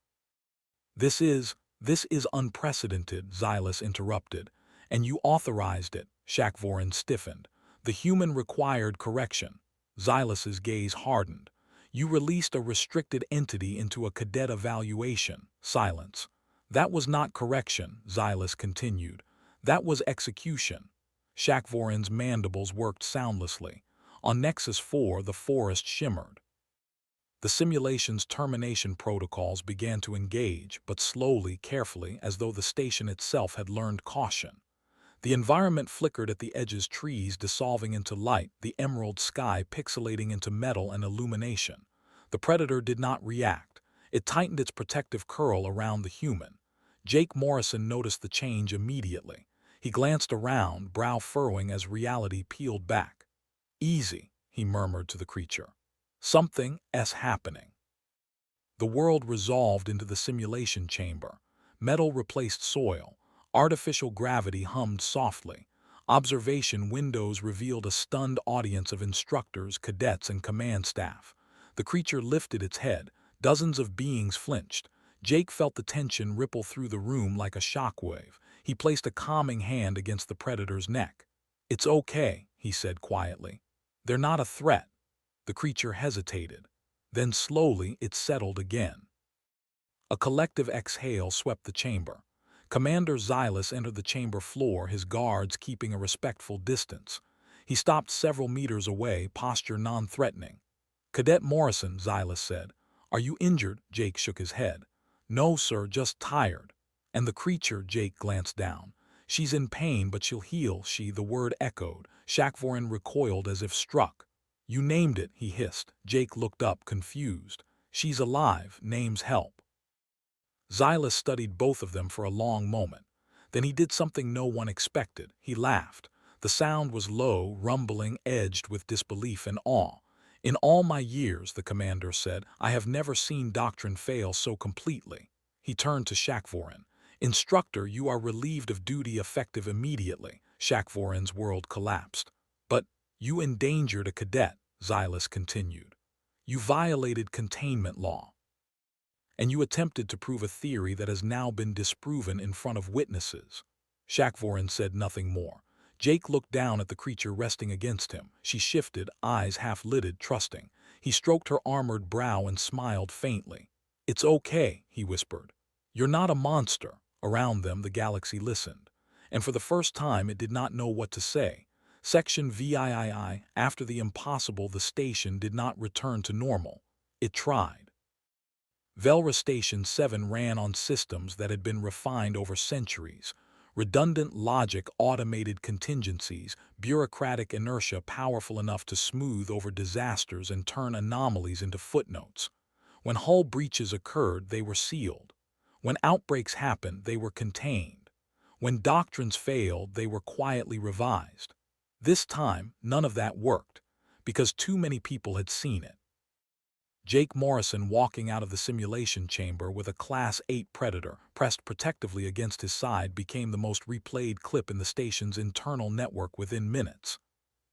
This is unprecedented," Xylus interrupted. "And you authorized it," Shakvorin stiffened. "The human required correction." Xylus's gaze hardened. "You released a restricted entity into a cadet evaluation." Silence. "That was not correction," Xylus continued. "That was execution." Shakvorin's mandibles worked soundlessly. On Nexus 4, the forest shimmered. The simulation's termination protocols began to engage, but slowly, carefully, as though the station itself had learned caution. The environment flickered at the edges, trees dissolving into light, the emerald sky pixelating into metal and illumination. The predator did not react. It tightened its protective curl around the human. Jake Morrison noticed the change immediately. He glanced around, brow furrowing as reality peeled back. "Easy," he murmured to the creature. "Something's happening." The world resolved into the simulation chamber. Metal replaced soil. Artificial gravity hummed softly. Observation windows revealed a stunned audience of instructors, cadets, and command staff. The creature lifted its head. Dozens of beings flinched. Jake felt the tension ripple through the room like a shockwave. He placed a calming hand against the predator's neck. "It's okay," he said quietly. "They're not a threat." The creature hesitated. Then slowly it settled again. A collective exhale swept the chamber. Commander Xylus entered the chamber floor, his guards keeping a respectful distance. He stopped several meters away, posture non-threatening. "Cadet Morrison," Xylus said. "Are you injured?" Jake shook his head. "No, sir, just tired." "And the creature?" Jake glanced down. "She's in pain, but she'll heal." The word echoed. Shakvorin recoiled as if struck. "You named it," he hissed. Jake looked up, confused. "She's alive. Name's help." Xylus studied both of them for a long moment. Then he did something no one expected. He laughed. The sound was low, rumbling, edged with disbelief and awe. "In all my years," the commander said, "I have never seen doctrine fail so completely." He turned to Shakvorin. "Instructor, you are relieved of duty effective immediately." Shakvorin's world collapsed. "But you endangered a cadet," Xylus continued. "You violated containment law. And you attempted to prove a theory that has now been disproven in front of witnesses." Shakvorin said nothing more. Jake looked down at the creature resting against him. She shifted, eyes half-lidded, trusting. He stroked her armored brow and smiled faintly. "It's okay," he whispered. "You're not a monster." Around them, the galaxy listened. And for the first time, it did not know what to say. Section VIII, after the impossible, the station did not return to normal. It tried. Velra Station 7 ran on systems that had been refined over centuries. Redundant logic, automated contingencies, bureaucratic inertia powerful enough to smooth over disasters and turn anomalies into footnotes. When hull breaches occurred, they were sealed. When outbreaks happened, they were contained. When doctrines failed, they were quietly revised. This time, none of that worked, because too many people had seen it. Jake Morrison, walking out of the simulation chamber with a Class 8 Predator pressed protectively against his side, became the most replayed clip in the station's internal network within minutes.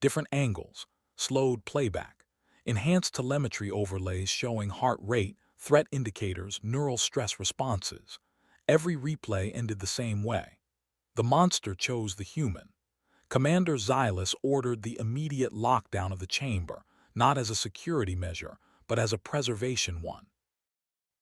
Different angles, slowed playback, enhanced telemetry overlays showing heart rate, threat indicators, neural stress responses. Every replay ended the same way. The monster chose the human. Commander Xylus ordered the immediate lockdown of the chamber, not as a security measure, but as a preservation one.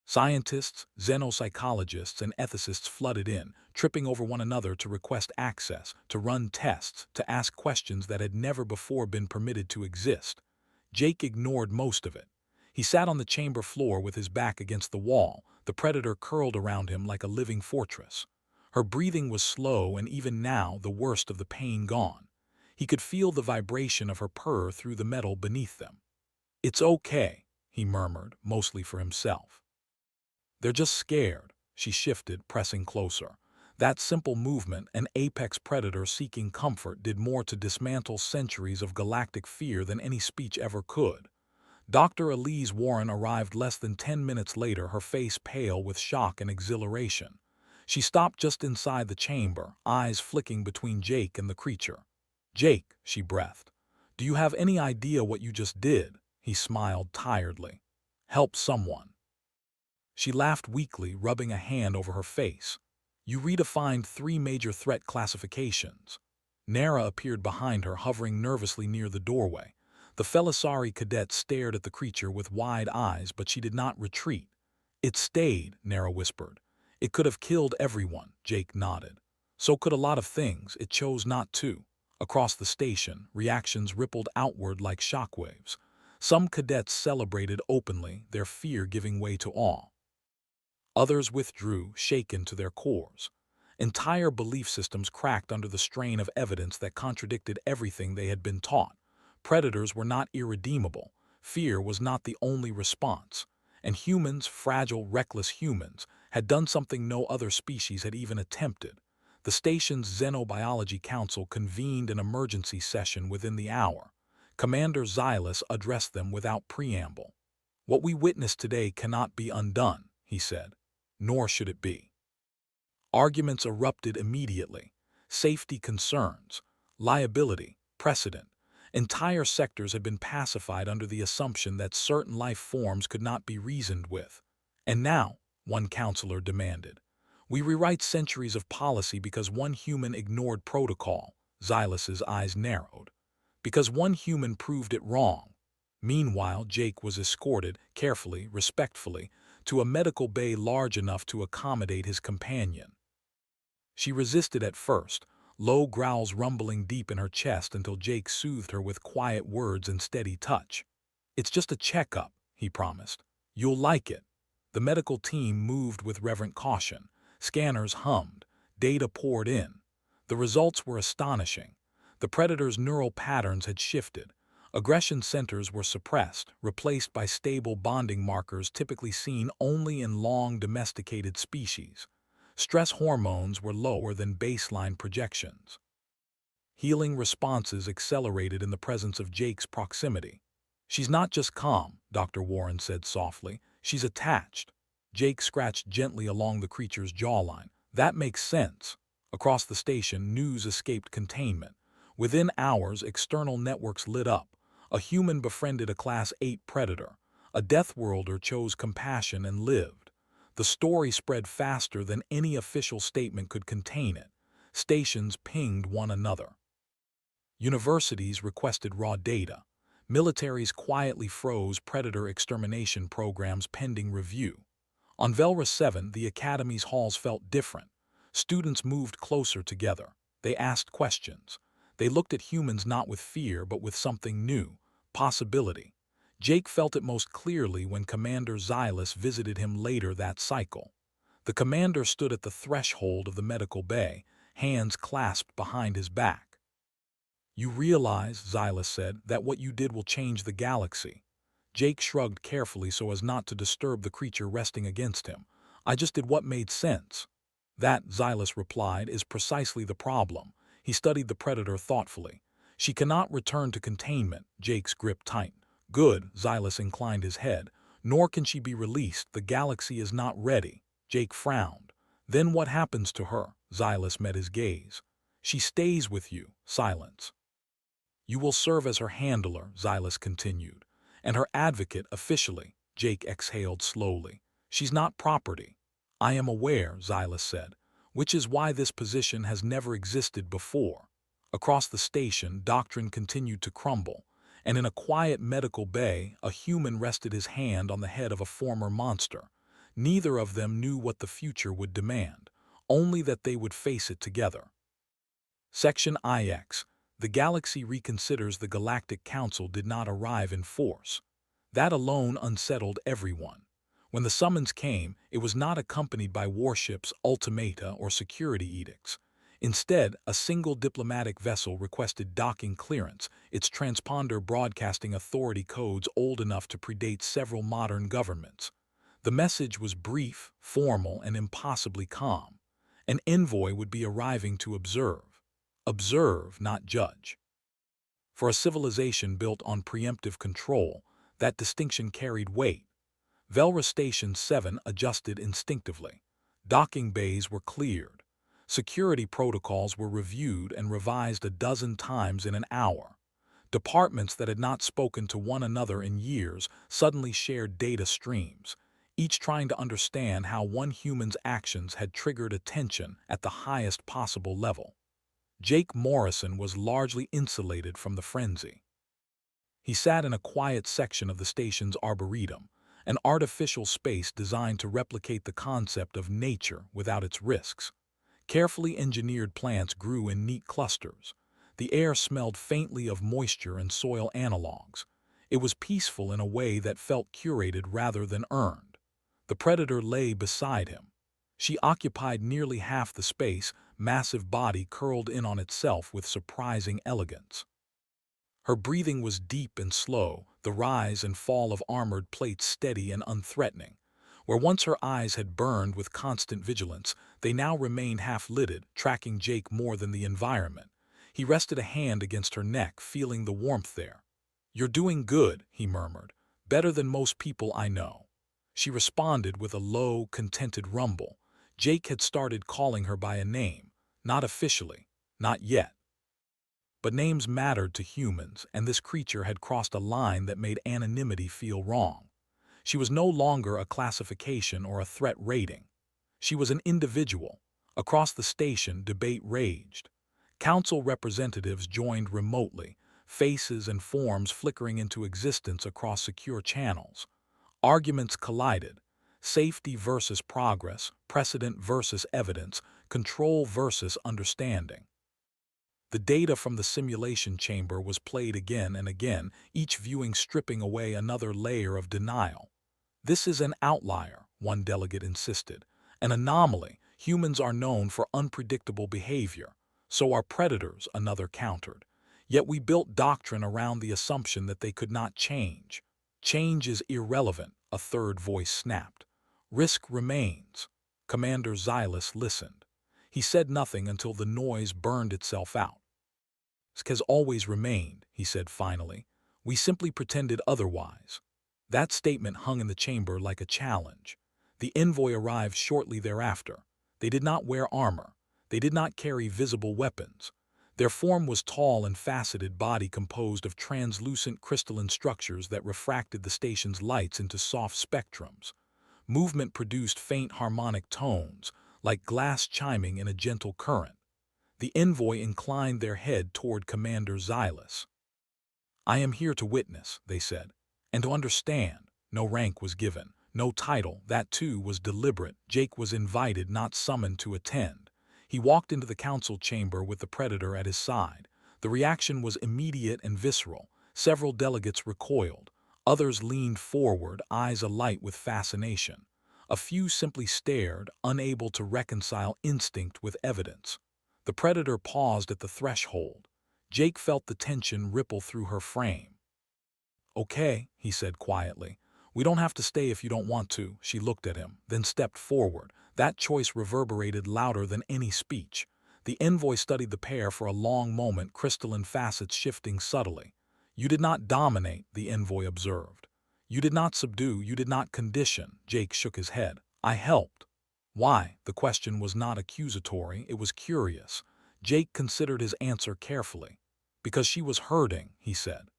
Scientists, xenopsychologists, and ethicists flooded in, tripping over one another to request access, to run tests, to ask questions that had never before been permitted to exist. Jake ignored most of it. He sat on the chamber floor with his back against the wall, the Predator curled around him like a living fortress. Her breathing was slow, and even now, the worst of the pain gone. He could feel the vibration of her purr through the metal beneath them. "It's okay," he murmured, mostly for himself. "They're just scared." She shifted, pressing closer. That simple movement, an apex predator seeking comfort, did more to dismantle centuries of galactic fear than any speech ever could. Dr. Elise Warren arrived less than 10 minutes later, her face pale with shock and exhilaration. She stopped just inside the chamber, eyes flicking between Jake and the creature. "Jake," she breathed, "do you have any idea what you just did?" He smiled tiredly. "Help someone." She laughed weakly, rubbing a hand over her face. "You redefined 3 major threat classifications." Nara appeared behind her, hovering nervously near the doorway. The Felisari cadet stared at the creature with wide eyes, but she did not retreat. "It stayed," Nara whispered. "It could have killed everyone," Jake nodded. "So could a lot of things. It chose not to." Across the station, reactions rippled outward like shockwaves. Some cadets celebrated openly, their fear giving way to awe. Others withdrew, shaken to their cores. Entire belief systems cracked under the strain of evidence that contradicted everything they had been taught. Predators were not irredeemable. Fear was not the only response. And humans, fragile, reckless humans, had done something no other species had even attempted. The station's Xenobiology Council convened an emergency session within the hour. Commander Xylus addressed them without preamble. "What we witnessed today cannot be undone," he said. "Nor should it be." Arguments erupted immediately. Safety concerns, liability, precedent. Entire sectors had been pacified under the assumption that certain life forms could not be reasoned with. "And now," one counselor demanded, "we rewrite centuries of policy because one human ignored protocol." Xylus's eyes narrowed. "Because one human proved it wrong." Meanwhile, Jake was escorted, carefully, respectfully, to a medical bay large enough to accommodate his companion. She resisted at first, low growls rumbling deep in her chest until Jake soothed her with quiet words and steady touch. "It's just a checkup," he promised. "You'll like it." The medical team moved with reverent caution. Scanners hummed. Data poured in. The results were astonishing. The predator's neural patterns had shifted. Aggression centers were suppressed, replaced by stable bonding markers typically seen only in long domesticated species. Stress hormones were lower than baseline projections. Healing responses accelerated in the presence of Jake's proximity. "She's not just calm," Dr. Warren said softly. "She's attached." Jake scratched gently along the creature's jawline. "That makes sense." Across the station, news escaped containment. Within hours, external networks lit up. A human befriended a Class 8 predator. A Deathworlder chose compassion and lived. The story spread faster than any official statement could contain it. Stations pinged one another. Universities requested raw data. Militaries quietly froze predator extermination programs pending review. On Velra 7, the Academy's halls felt different. Students moved closer together. They asked questions. They looked at humans not with fear but with something new, possibility. Jake felt it most clearly when Commander Xylus visited him later that cycle. The commander stood at the threshold of the medical bay, hands clasped behind his back. "You realize," Xylus said, "that what you did will change the galaxy." Jake shrugged carefully so as not to disturb the creature resting against him. "I just did what made sense." "That," Xylus replied, "is precisely the problem." He studied the predator thoughtfully. "She cannot return to containment." Jake's grip tightened. "Good," Xylus inclined his head. "Nor can she be released. The galaxy is not ready." Jake frowned. "Then what happens to her?" Xylus met his gaze. "She stays with you." Silence. "You will serve as her handler," Xylus continued, "and her advocate officially." Jake exhaled slowly. "She's not property." "I am aware," Xylus said, "which is why this position has never existed before." Across the station, doctrine continued to crumble, and in a quiet medical bay, a human rested his hand on the head of a former monster. Neither of them knew what the future would demand, only that they would face it together. Section IX. The galaxy reconsiders. The Galactic Council did not arrive in force. That alone unsettled everyone. When the summons came, it was not accompanied by warships, ultimata, or security edicts. Instead, a single diplomatic vessel requested docking clearance, its transponder broadcasting authority codes old enough to predate several modern governments. The message was brief, formal, and impossibly calm. An envoy would be arriving to observe. Observe, not judge. For a civilization built on preemptive control, that distinction carried weight. Velra Station 7 adjusted instinctively. Docking bays were cleared. Security protocols were reviewed and revised a dozen times in an hour. Departments that had not spoken to one another in years suddenly shared data streams, each trying to understand how one human's actions had triggered attention at the highest possible level. Jake Morrison was largely insulated from the frenzy. He sat in a quiet section of the station's arboretum, an artificial space designed to replicate the concept of nature without its risks. Carefully engineered plants grew in neat clusters. The air smelled faintly of moisture and soil analogs. It was peaceful in a way that felt curated rather than earned. The predator lay beside him. She occupied nearly half the space, massive body curled in on itself with surprising elegance. Her breathing was deep and slow, the rise and fall of armored plates steady and unthreatening. Where once her eyes had burned with constant vigilance, they now remained half-lidded, tracking Jake more than the environment. He rested a hand against her neck, feeling the warmth there. "You're doing good," he murmured. "Better than most people I know." She responded with a low, contented rumble. Jake had started calling her by a name. Not officially. Not yet. But names mattered to humans, and this creature had crossed a line that made anonymity feel wrong. She was no longer a classification or a threat rating. She was an individual. Across the station, debate raged. Council representatives joined remotely, faces and forms flickering into existence across secure channels. Arguments collided. Safety versus progress, precedent versus evidence, control versus understanding. The data from the simulation chamber was played again and again, each viewing stripping away another layer of denial. "This is an outlier," one delegate insisted. "An anomaly. Humans are known for unpredictable behavior. So are predators," another countered. "Yet we built doctrine around the assumption that they could not change." "Change is irrelevant," a third voice snapped. "Risk remains." Commander Xylus listened. He said nothing until the noise burned itself out. "Risk has always remained," he said finally. "We simply pretended otherwise." That statement hung in the chamber like a challenge. The envoy arrived shortly thereafter. They did not wear armor. They did not carry visible weapons. Their form was tall and faceted body composed of translucent crystalline structures that refracted the station's lights into soft spectrums. Movement produced faint harmonic tones, like glass chiming in a gentle current. The envoy inclined their head toward Commander Xylus. "I am here to witness," they said, "and to understand." No rank was given, no title. That too was deliberate. Jake was invited, not summoned to attend. He walked into the council chamber with the predator at his side. The reaction was immediate and visceral. Several delegates recoiled. Others leaned forward, eyes alight with fascination. A few simply stared, unable to reconcile instinct with evidence. The predator paused at the threshold. Jake felt the tension ripple through her frame. "Okay," he said quietly. "We don't have to stay if you don't want to." She looked at him, then stepped forward. That choice reverberated louder than any speech. The envoy studied the pair for a long moment, crystalline facets shifting subtly. "You did not dominate," the envoy observed. "You did not subdue, you did not condition." Jake shook his head. "I helped." Why? The question was not accusatory, it was curious. Jake considered his answer carefully. "Because she was hurting," he said.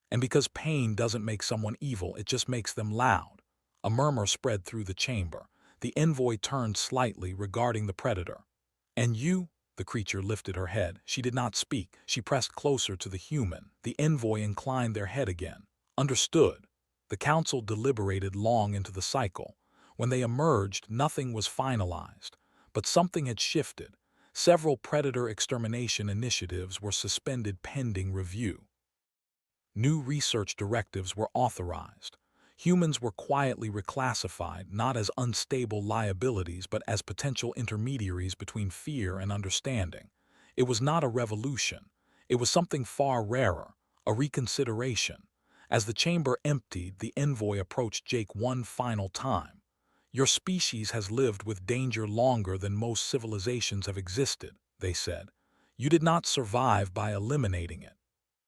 "And because pain doesn't make someone evil, it just makes them loud." A murmur spread through the chamber. The envoy turned slightly, regarding the predator. "And you?" The creature lifted her head. She did not speak. She pressed closer to the human. The envoy inclined their head again. "Understood." The council deliberated long into the cycle. When they emerged, nothing was finalized. But something had shifted. Several predator extermination initiatives were suspended pending review. New research directives were authorized. Humans were quietly reclassified, not as unstable liabilities but as potential intermediaries between fear and understanding. It was not a revolution. It was something far rarer, a reconsideration. As the chamber emptied, the envoy approached Jake one final time. "Your species has lived with danger longer than most civilizations have existed," they said. "You did not survive by eliminating it."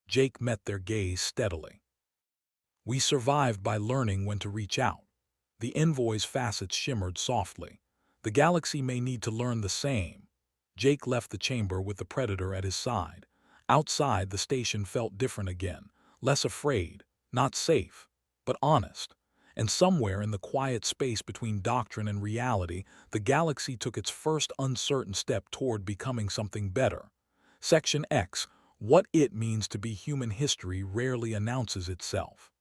Jake met their gaze steadily. "We survived by learning when to reach out." The envoy's facets shimmered softly. "The galaxy may need to learn the same." Jake left the chamber with the predator at his side. Outside, the station felt different again, less afraid, not safe, but honest. And somewhere in the quiet space between doctrine and reality, the galaxy took its first uncertain step toward becoming something better. Section X. What it means to be human history rarely announces itself.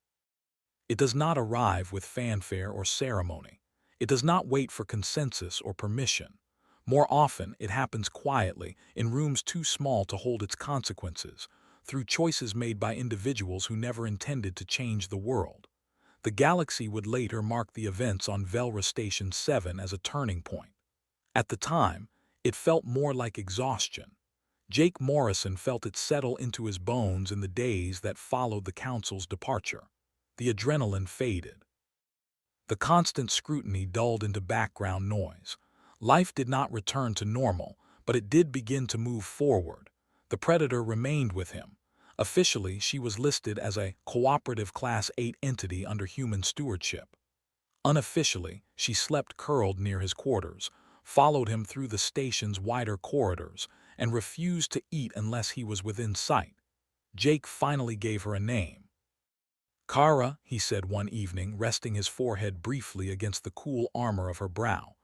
It does not arrive with fanfare or ceremony. It does not wait for consensus or permission. More often, it happens quietly, in rooms too small to hold its consequences, through choices made by individuals who never intended to change the world. The galaxy would later mark the events on Velra Station 7 as a turning point. At the time, it felt more like exhaustion. Jake Morrison felt it settle into his bones in the days that followed the council's departure. The adrenaline faded. The constant scrutiny dulled into background noise. Life did not return to normal, but it did begin to move forward. The predator remained with him. Officially, she was listed as a cooperative Class 8 entity under human stewardship. Unofficially, she slept curled near his quarters, followed him through the station's wider corridors, and refused to eat unless he was within sight. Jake finally gave her a name. "Kara," he said one evening, resting his forehead briefly against the cool armor of her brow.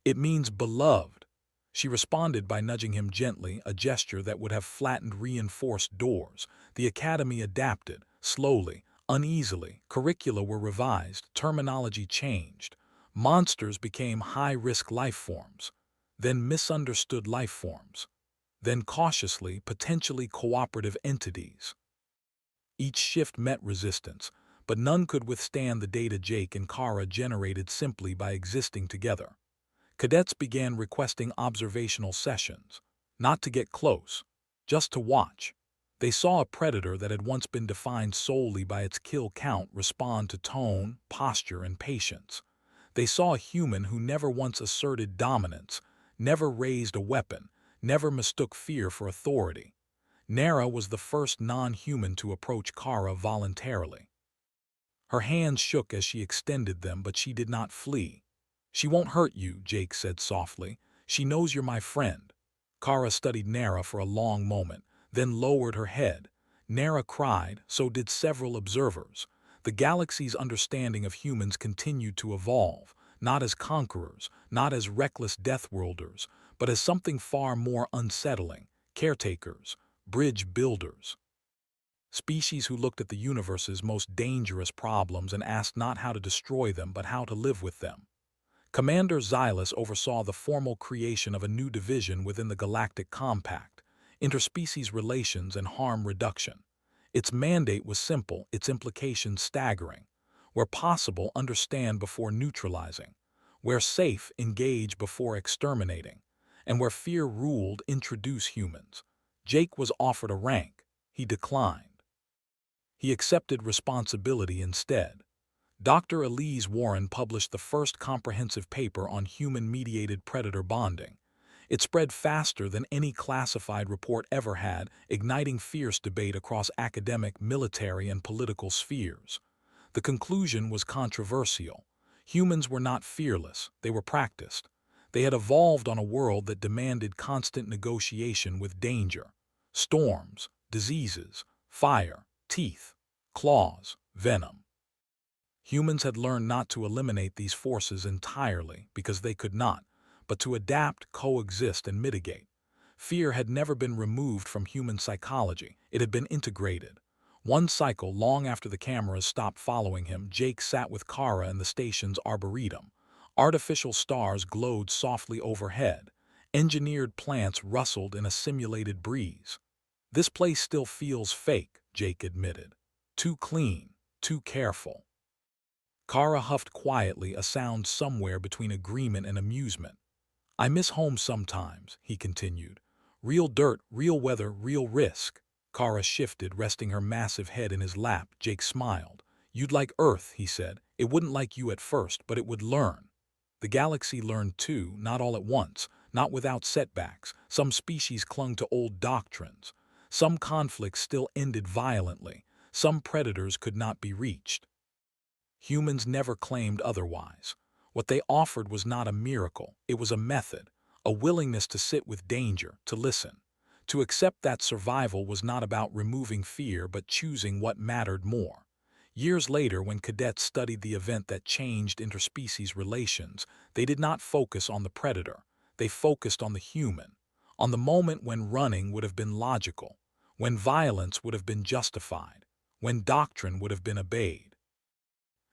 "It means beloved." She responded by nudging him gently, a gesture that would have flattened reinforced doors. The academy adapted, slowly, uneasily. Curricula were revised, terminology changed. Monsters became high-risk life forms, then misunderstood life forms. then cautiously, potentially cooperative entities. Each shift met resistance, but none could withstand the data Jake and Kara generated simply by existing together. Cadets began requesting observational sessions, not to get close, just to watch. They saw a predator that had once been defined solely by its kill count respond to tone, posture, and patience. They saw a human who never once asserted dominance, never raised a weapon, never mistook fear for authority. Nara was the first non-human to approach Kara voluntarily. Her hands shook as she extended them, but she did not flee. "She won't hurt you," Jake said softly. "She knows you're my friend." Kara studied Nara for a long moment, then lowered her head. Nara cried, so did several observers. The galaxy's understanding of humans continued to evolve, not as conquerors, not as reckless Deathworlders, but as something far more unsettling: caretakers, bridge builders. Species who looked at the universe's most dangerous problems and asked not how to destroy them but how to live with them. Commander Xylus oversaw the formal creation of a new division within the Galactic Compact: interspecies relations and harm reduction. Its mandate was simple, its implications staggering. Where possible, understand before neutralizing. Where safe, engage before exterminating. And where fear ruled, introduce humans. Jake was offered a rank. He declined. He accepted responsibility instead. Dr. Elise Warren published the first comprehensive paper on human-mediated predator bonding. It spread faster than any classified report ever had, igniting fierce debate across academic, military, and political spheres. The conclusion was controversial. Humans were not fearless, they were practiced. They had evolved on a world that demanded constant negotiation with danger. Storms, diseases, fire, teeth, claws, venom. Humans had learned not to eliminate these forces entirely because they could not, but to adapt, coexist, and mitigate. Fear had never been removed from human psychology, it had been integrated. One cycle, long after the cameras stopped following him, Jake sat with Kara in the station's arboretum. Artificial stars glowed softly overhead. Engineered plants rustled in a simulated breeze. "This place still feels fake," Jake admitted. "Too clean, too careful." Kara huffed quietly, a sound somewhere between agreement and amusement. "I miss home sometimes," he continued. "Real dirt, real weather, real risk." Kara shifted, resting her massive head in his lap. Jake smiled. "You'd like Earth," he said. "It wouldn't like you at first, but it would learn." The galaxy learned too, not all at once, not without setbacks. Some species clung to old doctrines. Some conflicts still ended violently. Some predators could not be reached. Humans never claimed otherwise. What they offered was not a miracle, it was a method, a willingness to sit with danger, to listen. To accept that survival was not about removing fear but choosing what mattered more. Years later, when cadets studied the event that changed interspecies relations, they did not focus on the predator. They focused on the human, on the moment when running would have been logical, when violence would have been justified, when doctrine would have been obeyed.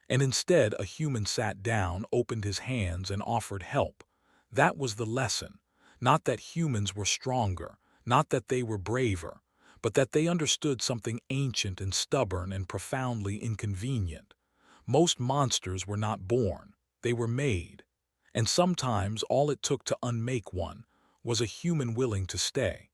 And instead, a human sat down, opened his hands, and offered help. That was the lesson. Not that humans were stronger, not that they were braver, but that they understood something ancient and stubborn and profoundly inconvenient. Most monsters were not born, they were made. And sometimes all it took to unmake one was a human willing to stay.